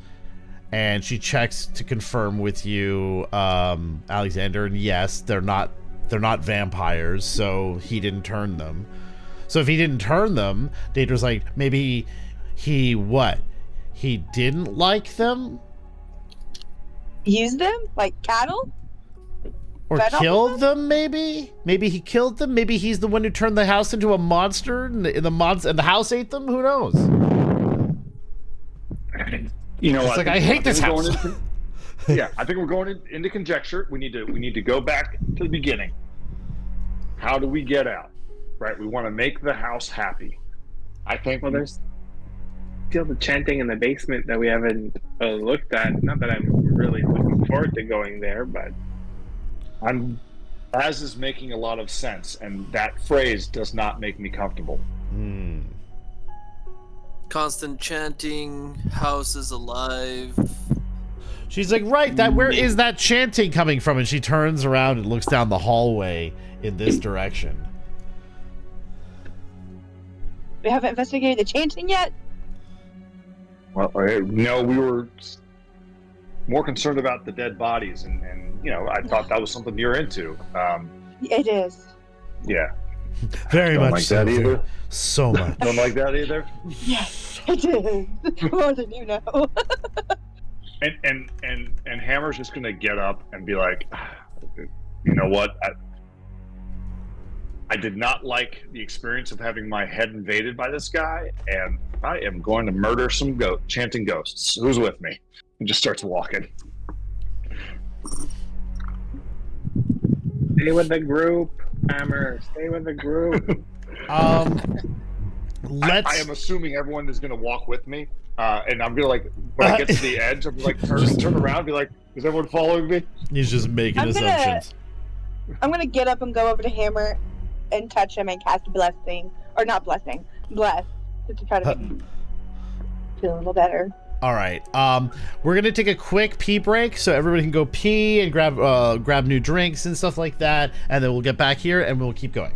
And she checks to confirm with you, Alexander, and yes, they're not vampires, so he didn't turn them. So if he didn't turn them, Daedra's like, maybe he didn't like them? Use them? Like cattle? Or Fed off killed them, maybe? Maybe he killed them? Maybe he's the one who turned the house into a monster and the house ate them? Who knows? You know, it's like, I hate this house. I think we're going into conjecture. We need to go back to the beginning. How do we get out? Right, we want to make the house happy. I think. Well, there's still the chanting in the basement that we haven't looked at. Not that I'm really looking forward to going there, but as is making a lot of sense, and that phrase does not make me comfortable. Constant chanting, house is alive. She's like, right, where is that chanting coming from? And she turns around and looks down the hallway in this direction. We haven't investigated the chanting yet? Well, no, we were more concerned about the dead bodies, and I thought that was something you're into. It is. Yeah. Very Don't much like so. that either. So much. Don't like that either. Yes, it is. More than you know. And Hammer's just gonna get up and be like, you know what? I did not like the experience of having my head invaded by this guy, and I am going to murder some chanting ghosts. Who's with me? And just starts walking. Stay with the group, Hammer. Stay with the group. I am assuming everyone is going to walk with me, and I'm going to when I get to the edge, I'm turn around, and be like, "Is everyone following me?" He's just making assumptions. I'm gonna get up and go over to Hammer and touch him and cast blessing, or not blessing, bless, just to try to make him feel a little better. All right. We're gonna take a quick pee break so everybody can go pee and grab new drinks and stuff like that, and then we'll get back here and we'll keep going.